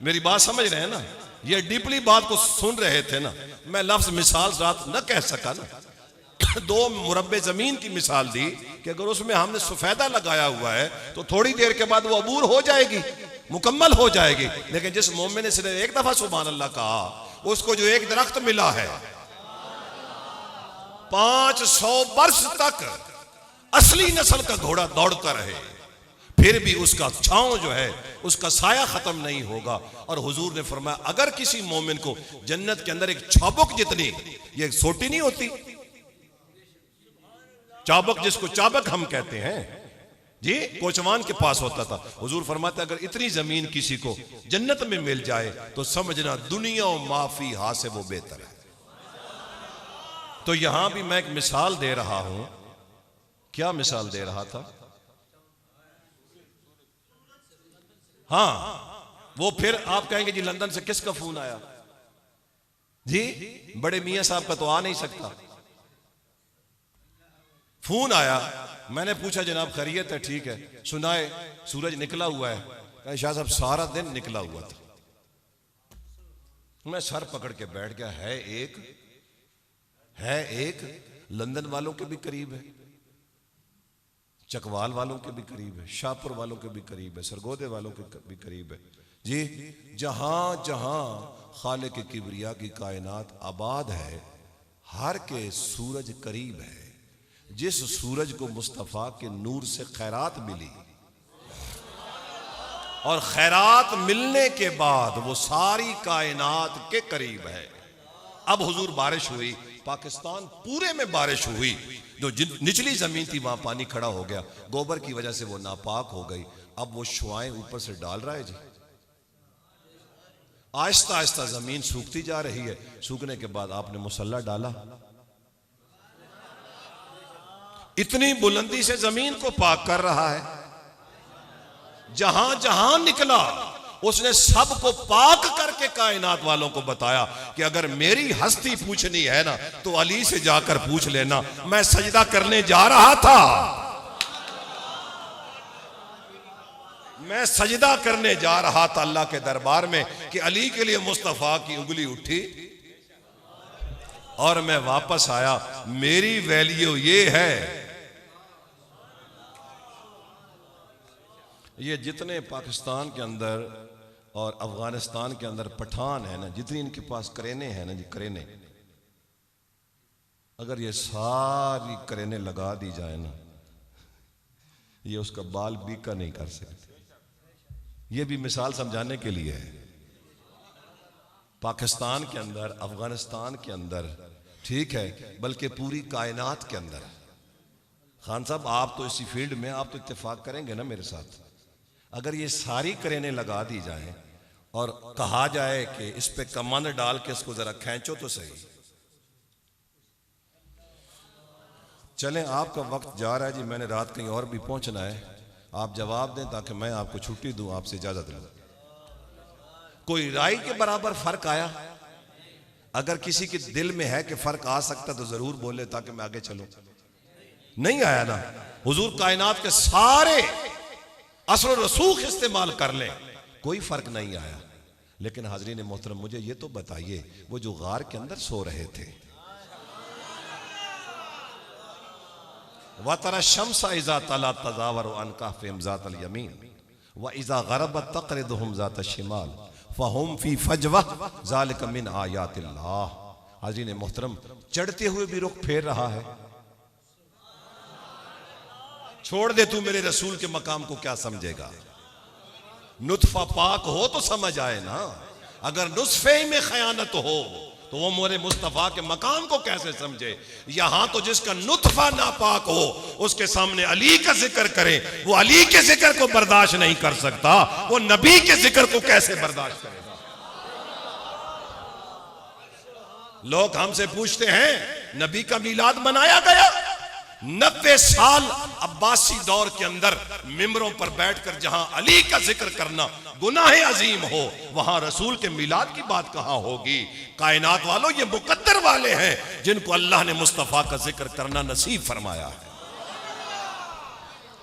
मेरी बात समझ रहे हैं ना? ये डीपली बात को सुन रहे थे ना। मैं लफ्ज मिसाल रात न कह सका ना। 2 मुरब्बे जमीन की मिसाल दी कि अगर उसमें हमने सफेदा लगाया हुआ है तो थोड़ी देर के बाद वो अबूर हो जाएगी, मुकम्मल हो जाएगी। लेकिन जिस मोमिन ने सिर्फ एक दफा सुभान अल्लाह कहा, उसको जो एक दरख्त मिला है 500 वर्ष तक असली नस्ल का घोड़ा दौड़ता रहे, फिर भी उसका छांव जो है, उसका साया खत्म नहीं होगा। और हुजूर ने फरमाया अगर किसी मोमिन को जन्नत के अंदर एक चाबुक जितनी, ये सोटी नहीं होती चाबुक, जिसको चाबक हम कहते हैं जी, कोचवान के पास होता था। हुजूर फरमाते अगर इतनी जमीन किसी को जन्नत में मिल जाए तो समझना दुनिया और माफी हा से वो बेहतर है। तो यहां भी मैं एक मिसाल दे रहा हूं। क्या मिसाल दे रहा था? हाँ, वो फिर आप कहेंगे जी लंदन से किसका फोन आया? जी बड़े मियां साहब का तो आ नहीं सकता। फोन आया, मैंने पूछा जनाब खैरियत है? ठीक है। सुनाए सूरज निकला हुआ है? कहा शाह साहब सारा दिन निकला हुआ था। मैं सर पकड़ के बैठ गया। है एक लंदन वालों के भी करीब है, चकवाल वालों के भी करीब है, शाहपुर वालों के भी करीब है, सरगोदे वालों के भी करीब है जी। जहां जहां खालिक की किबरिया की कायनात आबाद है, हर के सूरज करीब है। जिस सूरज को मुस्तफा के नूर से खैरात मिली और खैरात मिलने के बाद वो सारी कायनात के करीब है। अब हुजूर बारिश हुई, पाकिस्तान पूरे में बारिश हुई। जो निचली जमीन थी वहां पानी खड़ा हो गया, गोबर की वजह से वो नापाक हो गई। अब वो शुआएं ऊपर से डाल रहा है जी। आहिस्ता आहिस्ता जमीन सूखती जा रही है। सूखने के बाद आपने मुसल्ला डाला, इतनी बुलंदी से जमीन को पाक कर रहा है। जहां जहां निकला उसने सबको पाक करके कायनात वालों को बताया कि अगर मेरी हस्ती पूछनी है ना तो अली से जाकर पूछ लेना। मैं सजदा करने जा रहा था, मैं सजदा करने जा रहा था अल्लाह के दरबार में कि अली के लिए मुस्तफा की उंगली उठी और मैं वापस आया। मेरी वैल्यू ये है, ये जितने पाकिस्तान के अंदर और अफगानिस्तान के अंदर पठान है ना, जितनी इनके पास करेने हैं ना जी, करेने, अगर ये सारी करेने लगा दी जाए ना, ये उसका बाल बीका नहीं कर सकते। ये भी मिसाल समझाने के लिए है। पाकिस्तान के अंदर, अफगानिस्तान के अंदर, ठीक है, बल्कि पूरी कायनात के अंदर। खान साहब आप तो इसी फील्ड में, आप तो इत्तेफाक करेंगे ना मेरे साथ, अगर ये सारी करेने लगा दी जाए और कहा जाए कि इस पे कमान डाल के इसको जरा खींचो तो सही। चलें, आपका वक्त जा रहा है जी, मैंने रात कहीं और भी पहुंचना है। आप जवाब दें ताकि मैं आपको छुट्टी दूं, आपसे इजाजत लूं। कोई राय के बराबर फर्क आया? अगर किसी के दिल में है कि फर्क आ सकता तो जरूर बोले ताकि मैं आगे चलूं। नहीं आया ना? हुजूर कायनात के सारे असर रसूख इस्तेमाल कर लें, कोई फर्क नहीं आया। लेकिन हाजरीन मोहतरम, मुझे ये तो बताइए, वो जो गार के अंदर सो रहे थे, व तरा शम्सा इज़ा तला तज़ावर अन कहफ़िहिम ज़ातल यमीन व इज़ा ग़रबत तक़रिदुहुम ज़ात शिमाल फ़हुम फ़ी फ़जवह ज़ालिका मिन आयातिल्लाह। हाज़रीन मोहतरम, चढ़ते हुए भी रुख फेर रहा है। छोड़ दे तू मेरे रसूल के मकाम को क्या समझेगा? नुत्फा पाक हो तो समझ आए ना। अगर नुस्फे में खयानत हो तो वो मोरे मुस्तफा के मकाम को कैसे समझे? यहां तो जिसका नुत्फा नापाक हो उसके सामने अली का जिक्र करे, वो अली के जिक्र को बर्दाश्त नहीं कर सकता, वो नबी के जिक्र को कैसे बर्दाश्त करेगा? लोग हमसे पूछते हैं नबी का मिलाद मनाया गया? 90 साल अब्बासी दौर के अंदर मिंबरों पर बैठकर जहां अली का जिक्र करना गुनाह अजीम हो, वहां रसूल के मिलाद की बात कहां होगी। कायनात वालों, ये मुकद्दर वाले हैं जिनको अल्लाह ने मुस्तफा का जिक्र करना नसीब फरमाया है।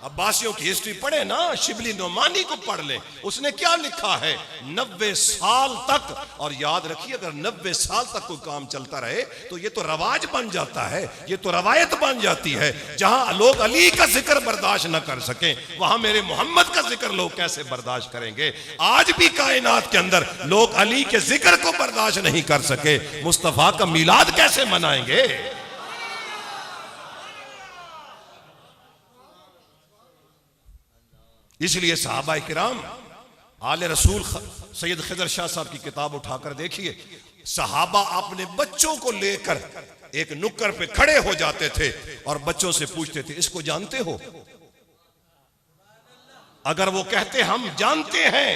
अब्बासियों की हिस्ट्री पढ़े ना, शिबली नोमानी को पढ़ ले, उसने क्या लिखा है 90 साल तक। और याद रखिए, अगर 90 साल तक कोई काम चलता रहे तो ये तो रवाज बन जाता है, ये तो रवायत बन जाती है। जहां लोग अली का जिक्र बर्दाश्त न कर सके, वहां मेरे मोहम्मद का जिक्र लोग कैसे बर्दाश्त करेंगे। आज भी कायनात के अंदर लोग अली के जिक्र को बर्दाश्त नहीं कर सके, मुस्तफा का मिलाद कैसे मनाएंगे। इसलिए सहाबा किराम, आले रसूल सैयद खिदर शाह साहब की किताब उठाकर देखिए, सहाबा अपने बच्चों को लेकर एक नुक्कर पे खड़े हो जाते थे और बच्चों से पूछते थे, इसको जानते हो? अगर वो कहते हम जानते हैं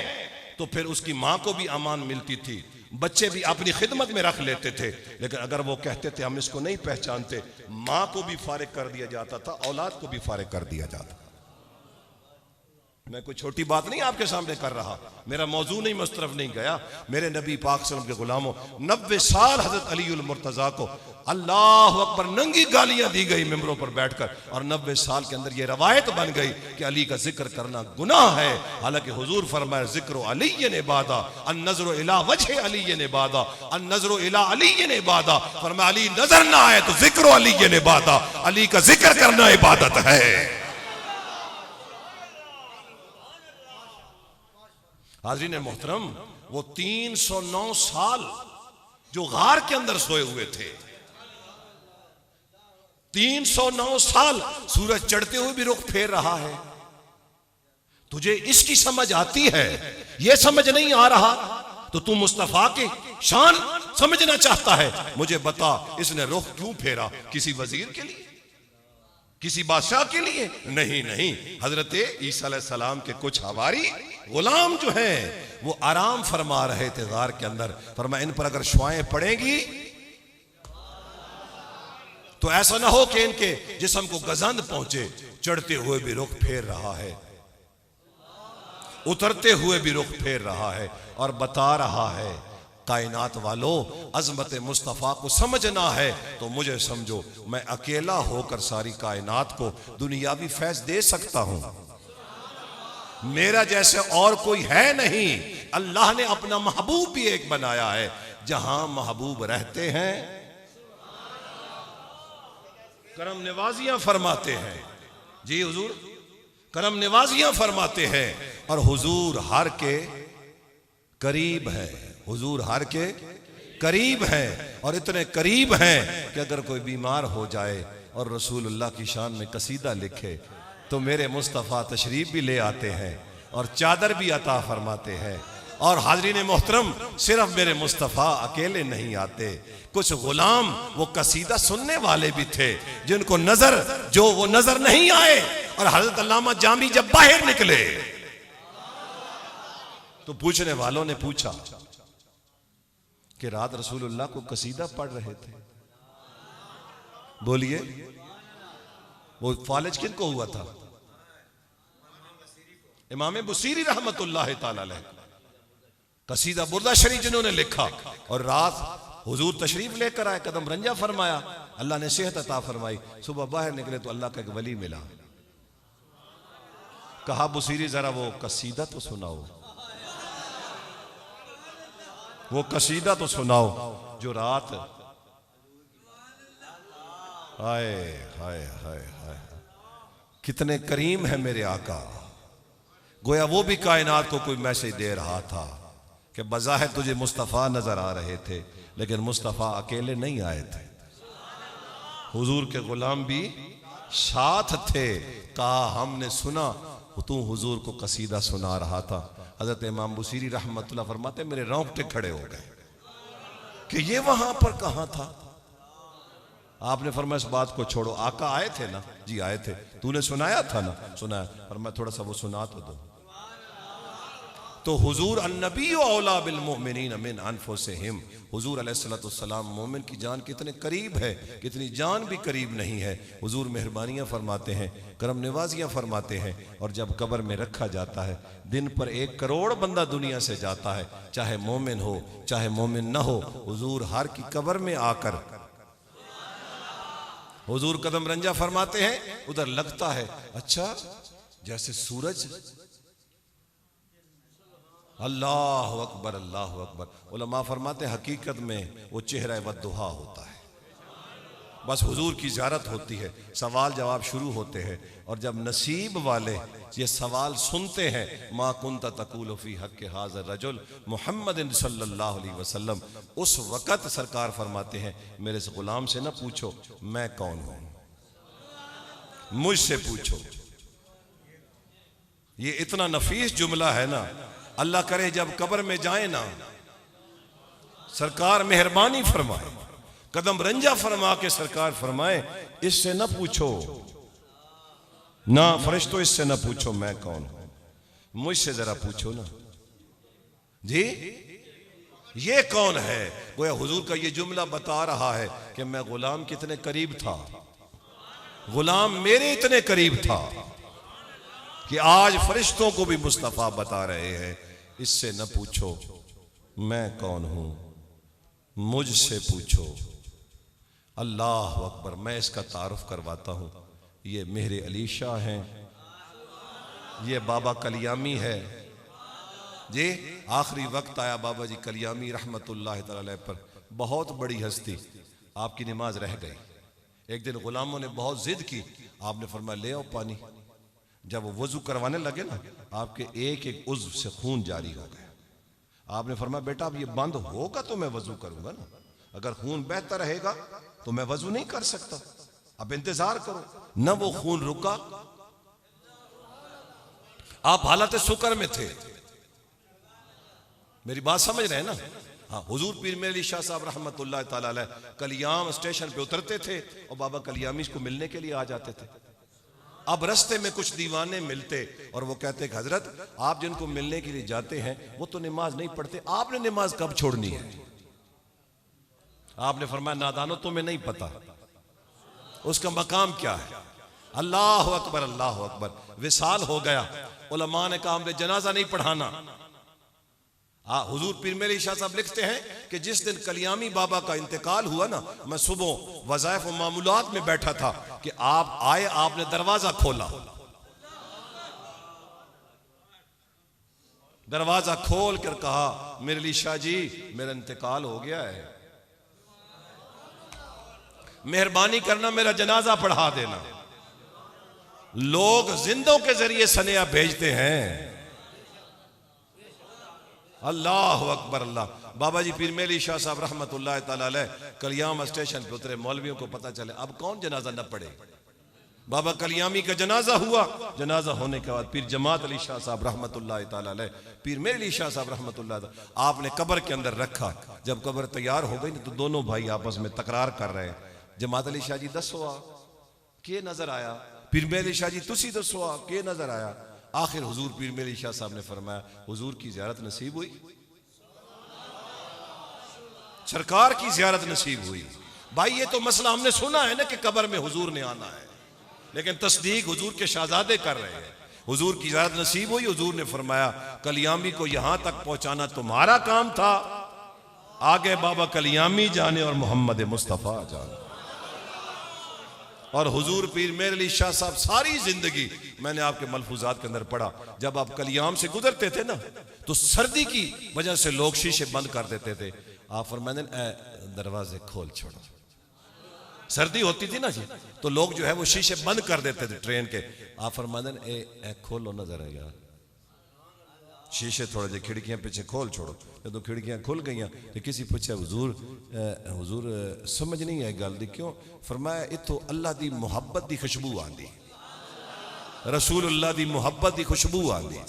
तो फिर उसकी मां को भी अमान मिलती थी, बच्चे भी अपनी खिदमत में रख लेते थे। लेकिन अगर वो कहते थे हम इसको नहीं पहचानते, मां को भी फारिग कर दिया जाता था, औलाद को भी फारिग कर दिया जाता। मैं कोई छोटी बात नहीं आपके सामने कर रहा, मेरा मौजू नहीं, मैं उस तरफ नहीं गया। मेरे नबी पाक सल्लल्लाहु अलैहि वसल्लम के गुलामों, 90 साल हजरत अली उल मुर्तजा को अल्लाह अकबर नंगी गालियां दी गई मिंबरों पर बैठकर, और 90 साल के अंदर ये रवायत बन गई कि अली का जिक्र करना गुनाह है। हालांकि हुजूर फरमाया जिक्र अली इबादा, अन नजर इला वजह अली इबादा, अन नजर इला अली इबादा। फरमाया अली नजर ना आए तो जिक्र अली इबादा, अली का जिक्र करना इबादत है। हाज़रीन मोहतरम, वो 309 साल जो गार के अंदर सोए हुए थे, 309 साल सूरज चढ़ते हुए भी रुख फेर रहा है। तुझे इसकी समझ आती है, यह समझ नहीं आ रहा तो तू मुस्तफा के शान समझना चाहता है। मुझे बता, इसने रुख क्यों फेरा? किसी वजीर के लिए, किसी बादशाह के लिए? नहीं नहीं, हजरत ईसा अलैहि सलाम के कुछ हवारी गुलाम जो हैं वो आराम फरमा रहे थे गार के अंदर। फरमाया इन पर अगर शुआएं पड़ेंगी तो ऐसा ना हो कि इनके जिस्म को गजंद पहुंचे। चढ़ते हुए भी रुख फेर रहा है, उतरते हुए भी रुख फेर रहा है, और बता रहा है कायनात वालों, अजमत मुस्तफ़ा को समझना है तो मुझे समझो, मैं अकेला होकर सारी कायनात को दुनियावी फैज़ दे सकता हूं, मेरा जैसे और कोई है नहीं। अल्लाह ने अपना महबूब भी एक बनाया है, जहां महबूब रहते हैं करम नवाजियां फरमाते हैं। जी हुजूर करम नवाजियां फरमाते हैं, और हुजूर हर के करीब है, हुजूर हर के करीब हैं, और इतने करीब हैं कि अगर कोई बीमार हो जाए और रसूलुल्लाह की शान में कसीदा लिखे तो मेरे मुस्तफ़ा तशरीफ भी ले आते हैं और चादर भी अता फरमाते हैं। और हाज़रीन मोहतरम, सिर्फ मेरे मुस्तफ़ा अकेले नहीं आते, कुछ गुलाम वो कसीदा सुनने वाले भी थे जिनको वो नजर नहीं आए। और हजरत अल्लामा जामी जब बाहर निकले तो पूछने वालों ने पूछा कि रात रसूलुल्लाह को कसीदा पढ़ रहे थे, बोलिए वो फालिज किनको हुआ था? इमाम बुसीरी रहमतुल्लाह ताला अलैह, कसीदा बुर्दा शरीफ जिन्होंने लिखा। और रात हुजूर तशरीफ लेकर आए, कदम रंजा फरमाया, अल्लाह ने सेहत अता फरमाई। सुबह बाहर निकले तो अल्लाह का एक वली मिला, कहा बुसीरी जरा वो कसीदा तो सुनाओ, वो कसीदा तो सुनाओ जो रात। हाय हाय हाय हाय, कितने करीम है मेरे आका। गोया वो भी कायनात को कोई मैसेज दे रहा था कि बज़ाहिर तुझे मुस्तफ़ा नजर आ रहे थे, लेकिन मुस्तफ़ा अकेले नहीं आए थे, हुजूर के गुलाम भी साथ थे। कहा हमने सुना तू हुजूर को कसीदा सुना रहा था। हजरत इमाम बुसीरी रहमतुल्लाह फरमाते मेरे रोंगटे खड़े हो गए कि ये वहां पर कहां था। आपने फरमाया इस बात को छोड़ो, आका आए थे ना? जी आए थे। तूने सुनाया था ना? सुनाया। फरमाया थोड़ा सा वो सुना तो दो। तो हुजूर अन्नबी औला बिल मोमिनीन मिन अनफुसिहिम, हुजूर अलैहिस्सलाम मोमिन की जान कितने करीब है, कितनी जान भी करीब नहीं है। हुजूर मेहरबानियाँ फरमाते हैं, करम नवाजियाँ फरमाते हैं। और जब कब्र में रखा जाता है, दिन पर 1 करोड़ बंदा दुनिया से जाता है, चाहे मोमिन हो चाहे मोमिन न हो, हुजूर हर की कब्र में आकर हुजूर कदम रंजा फरमाते हैं। उधर लगता है अच्छा जैसे सूरज। अल्लाह अकबर अल्लाह अकबर। उलमा फरमाते हैं हकीकत में वो चेहरा वद्दुहा होता है। बस हुजूर की ज़ियारत होती है, सवाल जवाब शुरू होते हैं। और जब नसीब वाले ये सवाल सुनते हैं, मा कुंता तक़ूलु फ़ी हक़्क़ि हाज़ा रजुल मुहम्मद सल्लल्लाहु अलैहि वसल्लम, उस वक़्त सरकार फरमाते हैं मेरे से गुलाम से ना पूछो मैं कौन हूँ, मुझसे पूछो। ये इतना नफीस जुमला है ना, अल्लाह करे जब कब्र में जाए ना, सरकार मेहरबानी फरमाए, कदम रंजा फरमा के सरकार फरमाए इससे न पूछो ना फरिश्तों, इससे न पूछो मैं कौन हूं, मुझसे जरा पूछो ना जी ये कौन है। गोया हुजूर का ये जुमला बता रहा है कि मैं गुलाम कितने करीब था, गुलाम मेरे इतने करीब था कि आज फरिश्तों को भी मुस्तफा बता रहे हैं इससे न पूछो मैं कौन हूं, मुझसे पूछो। अल्लाह अकबर। मैं इसका तारुफ करवाता हूं। ये मेहरे अली शाह हैं, ये बाबा कलियामी है जी। आखिरी वक्त आया बाबा जी कलियामी रहमतुल्लाह तआला अलैह पर, बहुत बड़ी हस्ती। आपकी नमाज रह गई। एक दिन गुलामों ने बहुत जिद की, आपने फरमाया ले आओ पानी। जब वो वजू करवाने लगे ना, आपके एक एक उज़्व से खून जारी हो गया। आपने फरमाया बेटा अब ये बंद होगा तो मैं वजू करूंगा ना, अगर खून बहता रहेगा तो मैं वजू नहीं कर सकता, अब इंतजार करो। न वो खून रुका, आप हालत सुकर में थे। मेरी बात समझ रहे हैं ना? हाँ, हुजूर पीर मेरे अली शाह साहब रहमतुल्लाह तआला अलैह कलियाम स्टेशन पे उतरते थे और बाबा कलियामी को मिलने के लिए आ जाते थे। अब रास्ते में कुछ दीवाने मिलते और वो कहते कि हजरत आप जिनको मिलने के लिए जाते हैं वो तो नमाज नहीं पढ़ते, आपने नमाज कब छोड़नी है? आपने फरमाया नादानो तुम्हें नहीं पता उसका मकाम क्या है। अल्लाह अकबर अल्लाह अकबर। विसाल हो गया, उलमा ने कहा हमने जनाजा नहीं पढ़ाना। हुजूर पीर मेरे शाह साहब लिखते हैं कि जिस दिन कलियामी बाबा का इंतकाल हुआ ना, मैं सुबह वज़ाइफ और मामूलात में बैठा था कि आप आए, आपने दरवाजा खोला, दरवाजा खोल कर कहा मेरे अली शाह जी मेरा इंतकाल हो गया है, मेहरबानी करना मेरा जनाजा पढ़ा देना। लोग जिंदों के जरिए सनेहा भेजते हैं। अल्लाह अकबर अल्लाह। बाबा जी पीर मेरी शाह साहब रहमतुल्लाह तआला अलैह कलियाम स्टेशन पे उतरे, मौलवियों को पता चले अब कौन जनाजा न पढ़े। बाबा कलियामी का जनाजा हुआ। जनाजा होने के बाद पीर जमात अली शाह साहब रहमतुल्लाह तआला अलैह, पीर मेरे अली शाह साहब रहमतुल्लाह आपने कब्र के अंदर रखा। जब कब्र तैयार हो गई तो दोनों भाई आपस में तकरार कर रहे हैं। जमात अली शाह जी दसो के नजर आया, पीर मेरे अली शाह जी तुसी दसो के नजर आया। आखिर हुजूर पीर मेरे शाह साहब ने फरमाया हुजूर की ज़ियारत नसीब हुई, सरकार की ज़ियारत नसीब हुई। भाई ये तो मसला हमने सुना है ना कि कब्र में हुजूर ने आना है, लेकिन तस्दीक हुजूर के शहजादे कर रहे हैं। हुजूर की ज़ियारत नसीब हुई। हुजूर ने फरमाया कलियामी को यहां तक पहुंचाना तुम्हारा काम था, आगे बाबा कलियामी जाने और मोहम्मद मुस्तफ़ा जाने। और हुजूर पीर मेरे अली शाह साहब सारी जिंदगी, मैंने आपके मलफूजात के अंदर पढ़ा, जब आप कलियाम से गुजरते थे ना तो सर्दी की वजह से लोग शीशे बंद कर देते थे। आप फरमाते दरवाजे खोल छोड़ो, सर्दी होती थी ना जी, तो लोग जो है वो शीशे बंद कर देते थे ट्रेन के। आप फरमाते खोलो ना जरा यार शीशे, थोड़े जे खिड़कियां पीछे खोल छोड़ो। जो खिड़कियां खुल गई तो किसी पूछा हुजूर हुजूर समझ नहीं है गल दी क्यों? फरमाया इत्थों अल्लाह दी मुहब्बत दी खुशबू आंदी, रसूलुल्लाह दी मुहब्बत दी खुशबू आंदी।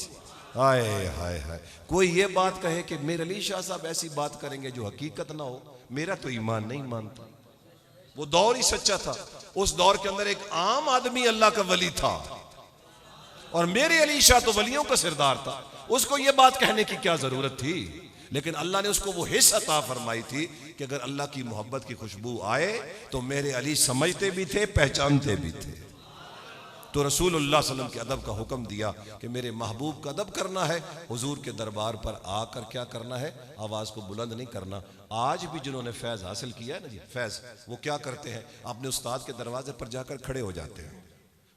हाय हाय हाय। कोई ये बात कहे कि मेरे अली शाह साहब ऐसी बात करेंगे जो हकीकत ना हो, मेरा तो ईमान नहीं मानता। वो दौर ही सच्चा था। उस दौर के अंदर एक आम आदमी अल्लाह का वली था और मेरे अली शाह तो वलियों का सरदार था। उसको ये बात कहने की क्या जरूरत थी? लेकिन अल्लाह ने उसको वो हिस्स अता फरमाई थी कि अगर अल्लाह की मोहब्बत की खुशबू आए तो मेरे अली समझते भी थे, पहचानते भी थे। तो रसूलुल्लाह सल्लल्लाहु अलैहि वसल्लम के अदब का हुक्म दिया कि मेरे महबूब का अदब करना है, हुजूर के दरबार पर आकर क्या करना है, आवाज़ को बुलंद नहीं करना। आज भी जिन्होंने फैज़ हासिल किया है ना जी, फैज़, वो क्या करते हैं, अपने उस्ताद के दरवाजे पर जाकर खड़े हो जाते हैं,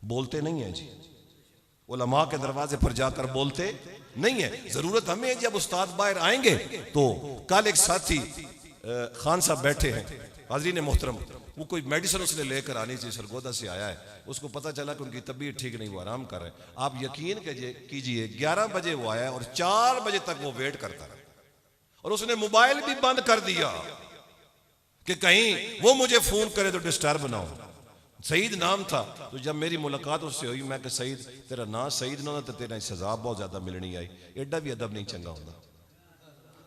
बोलते नहीं हैं जी। उलमा के दरवाजे पर जाकर बोलते नहीं है। जरूरत हमें है जब उस्ताद बाहर आएंगे तो कल एक साथी खान साहब बैठे हैं, हाज़रीन मोहतरम, वो कोई मेडिसिन उसने लेकर आनी चाहिए, सरगोदा से आया है, उसको पता चला कि उनकी तबीयत ठीक नहीं, वो आराम कर रहे हैं। आप यकीन कीजिए 11 बजे वो आया और 4 बजे तक वो वेट करता रहा, और उसने मोबाइल भी बंद कर दिया कि कहीं वो मुझे फोन करे तो डिस्टर्ब ना हो। सईद नाम था, तो जब मेरी मुलाकात उससे हुई, मैं कि सईद तेरा नाम सईद ना तो तेरा सजा बहुत ज्यादा मिलनी आई, एडा भी अदब नहीं चंगा होता।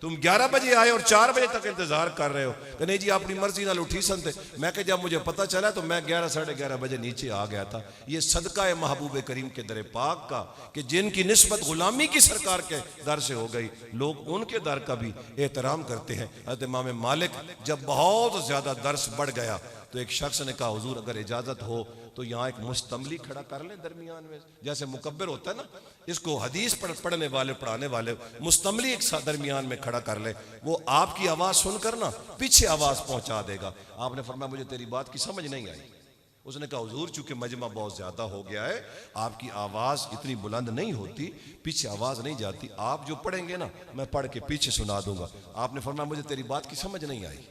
तुम 11 बजे आए और 4 बजे तक इंतजार कर रहे हो कि नहीं जी अपनी मर्जी नाल उठी सन थे। मैं कि जब मुझे पता चला तो मैं 11 साढ़े 11 बजे नीचे आ गया था। ये सदका है महबूब करीम के दर पाक का कि जिनकी निस्बत गुलामी की सरकार के दर से हो गई, लोग उनके दर का भी एहतराम करते हैं। हज़रत इमाम मालिक जब बहुत ज्यादा दर्स बढ़ गया तो एक शख्स ने कहा हुजूर अगर इजाजत हो तो यहाँ एक मुस्तमली खड़ा कर ले दरमियान में, जैसे मुकब्बिर होता है ना, इसको हदीस पढ़ने वाले पढ़ाने वाले, मुस्तमली एक दरमियान में खड़ा कर ले, वो आपकी आवाज सुनकर ना पीछे आवाज पहुंचा देगा। आपने फरमाया मुझे तेरी बात की समझ नहीं आई। उसने कहा हुजूर चूंकि मजमा बहुत ज्यादा हो गया है, आपकी आवाज इतनी बुलंद नहीं होती, पीछे आवाज नहीं जाती, आप जो पढ़ेंगे ना मैं पढ़ के पीछे सुना दूंगा। आपने फरमाया मुझे तेरी बात की समझ नहीं आई।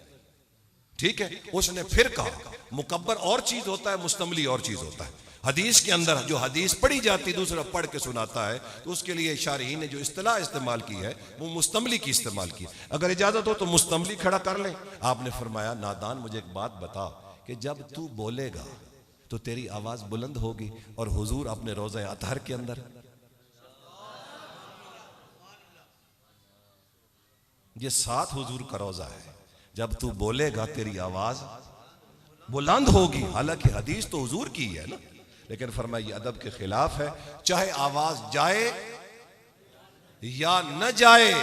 ठीक है, उसने फिर कहा मुकब्बर और चीज होता है, मुस्तमली और चीज होता है। हदीस के अंदर जो हदीस पढ़ी जाती दूसरा पढ़ के सुनाता है, तो उसके लिए शारहीन ने जो इस्तिलाह इस्तेमाल की है वो मुस्तमली की इस्तेमाल की। अगर इजाजत हो तो मुस्तमली खड़ा कर ले। आपने फरमाया नादान मुझे एक बात बता कि जब तू बोलेगा तो तेरी आवाज बुलंद होगी, और हुजूर अपने रोज़ा अतहर के अंदर, ये साथ हुजूर का रोज़ा है, जब तू बोलेगा तेरी आवाज बुलंद होगी। हालांकि हदीस तो हुजूर की है ना, लेकिन फरमाइए अदब के खिलाफ है। चाहे आवाज जाए या न जाए,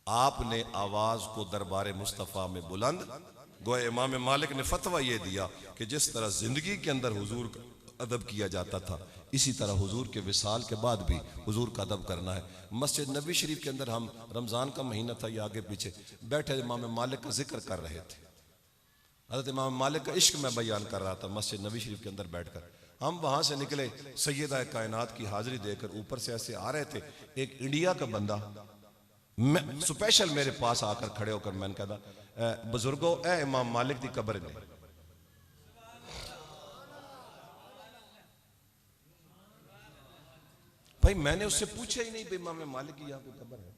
आपने आवाज को दरबार मुस्तफा में बुलंद, गोया इमाम मालिक ने फतवा यह दिया कि जिस तरह जिंदगी के अंदर हुजूर का अदब किया जाता था, इसी तरह हुजूर के विसाल के बाद भी हुजूर का अदब करना है। मस्जिद नबी शरीफ के अंदर हम रमज़ान का महीना था, ये आगे पीछे बैठे इमाम मालिक का जिक्र कर रहे थे। हज़रत इमाम मालिक का इश्क मैं बयान कर रहा था मस्जिद नबी शरीफ के अंदर बैठकर। हम वहाँ से निकले, सैयदा कायनात की हाजिरी देकर ऊपर से ऐसे आ रहे थे। एक इंडिया का बंदा स्पेशल मेरे पास आकर खड़े होकर मैंने कहा बुजुर्गो ए इमाम मालिक की कब्र ने। भाई मैंने उससे पूछा ही नहीं भाई इमाम मालिक की यहाँ पे कब्र है।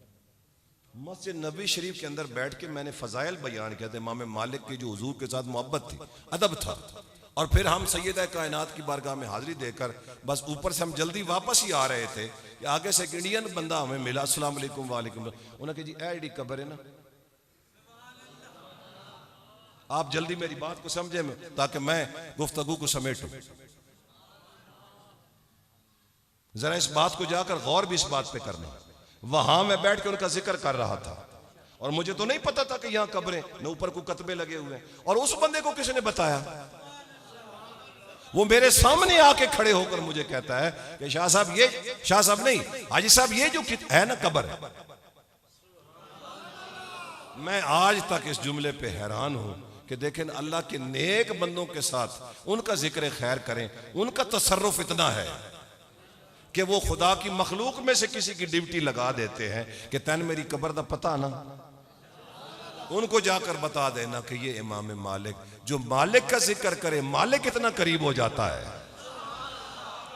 मस्जिद नबी शरीफ के अंदर बैठ के मैंने फजाइल बयान किया था इमाम मालिक की, जो हुजूर के साथ मोहब्बत थी, अदब था। और फिर हम सैयदा कायनात की बारगाह में हाजिरी देकर बस ऊपर से हम जल्दी वापस ही आ रहे थे कि आगे से एक इंडियन बंदा हमें मिला, अस्सलाम वालेकुम। वालेकुम। उन्होंने कहा जी एडी कब्र है ना, आप जल्दी मेरी बात को समझे ताकि मैं गुफ्तगू को समेटूं। जरा इस बात को जाकर गौर भी इस बात पे करना। वहां मैं बैठ के उनका जिक्र कर रहा था और मुझे तो नहीं पता था कि यहां कब्रें न ऊपर को कतबे लगे हुए हैं। और उस बंदे को किसने बताया? वो मेरे सामने आके खड़े होकर मुझे कहता है कि शाह साहब ये, शाह साहब नहीं हाजी साहब, ये जो है ना कब्र है। मैं आज तक इस जुमले पे हैरान हूं कि देखें अल्लाह के नेक बंदों के साथ उनका जिक्र खैर करें, उनका तसर्रुफ इतना है कि वो खुदा की मखलूक में से किसी की ड्यूटी लगा देते हैं कि तैन मेरी कब्र दा पता ना, उनको जाकर बता देना कि ये इमाम मालिक, जो मालिक का जिक्र करे मालिक इतना करीब हो जाता है।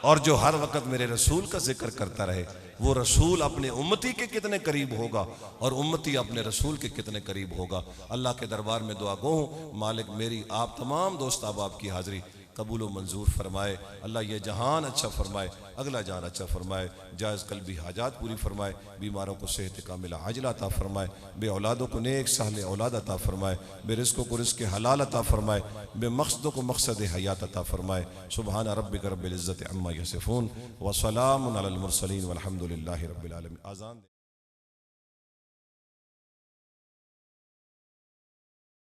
और जो हर वक्त मेरे रसूल का जिक्र करता रहे, वो रसूल अपने उम्मती के कितने करीब होगा और उम्मती अपने रसूल के कितने करीब होगा। अल्लाह के दरबार में दुआ गो हूँ, मालिक मेरी आप तमाम दोस्त अहबाब की हाजिरी कबूल व मंजूर फरमाए। अल्लाह ये जहान अच्छा फरमाए, अगला जहान अच्छा फरमाए। जायज़ कल्बी हाजात पूरी फरमाए, बीमारों को सेहत कामिला आजिला अता फरमाए, बे औलादों को नेक साले औलाद अता फरमाए, बे रिज़्क़ों को रिज़्क़ हलाल अता फरमाए, बे मक़सदों को मक़सद हयात अता फरमाए। सुबहान रब्बिक रब्बिल इज़्ज़ति अम्मा यसिफ़ून व सलामुन अलल मुरसलीन वल्हम्दुलिल्लाहि रब्बिल आलमीन। आज़ान।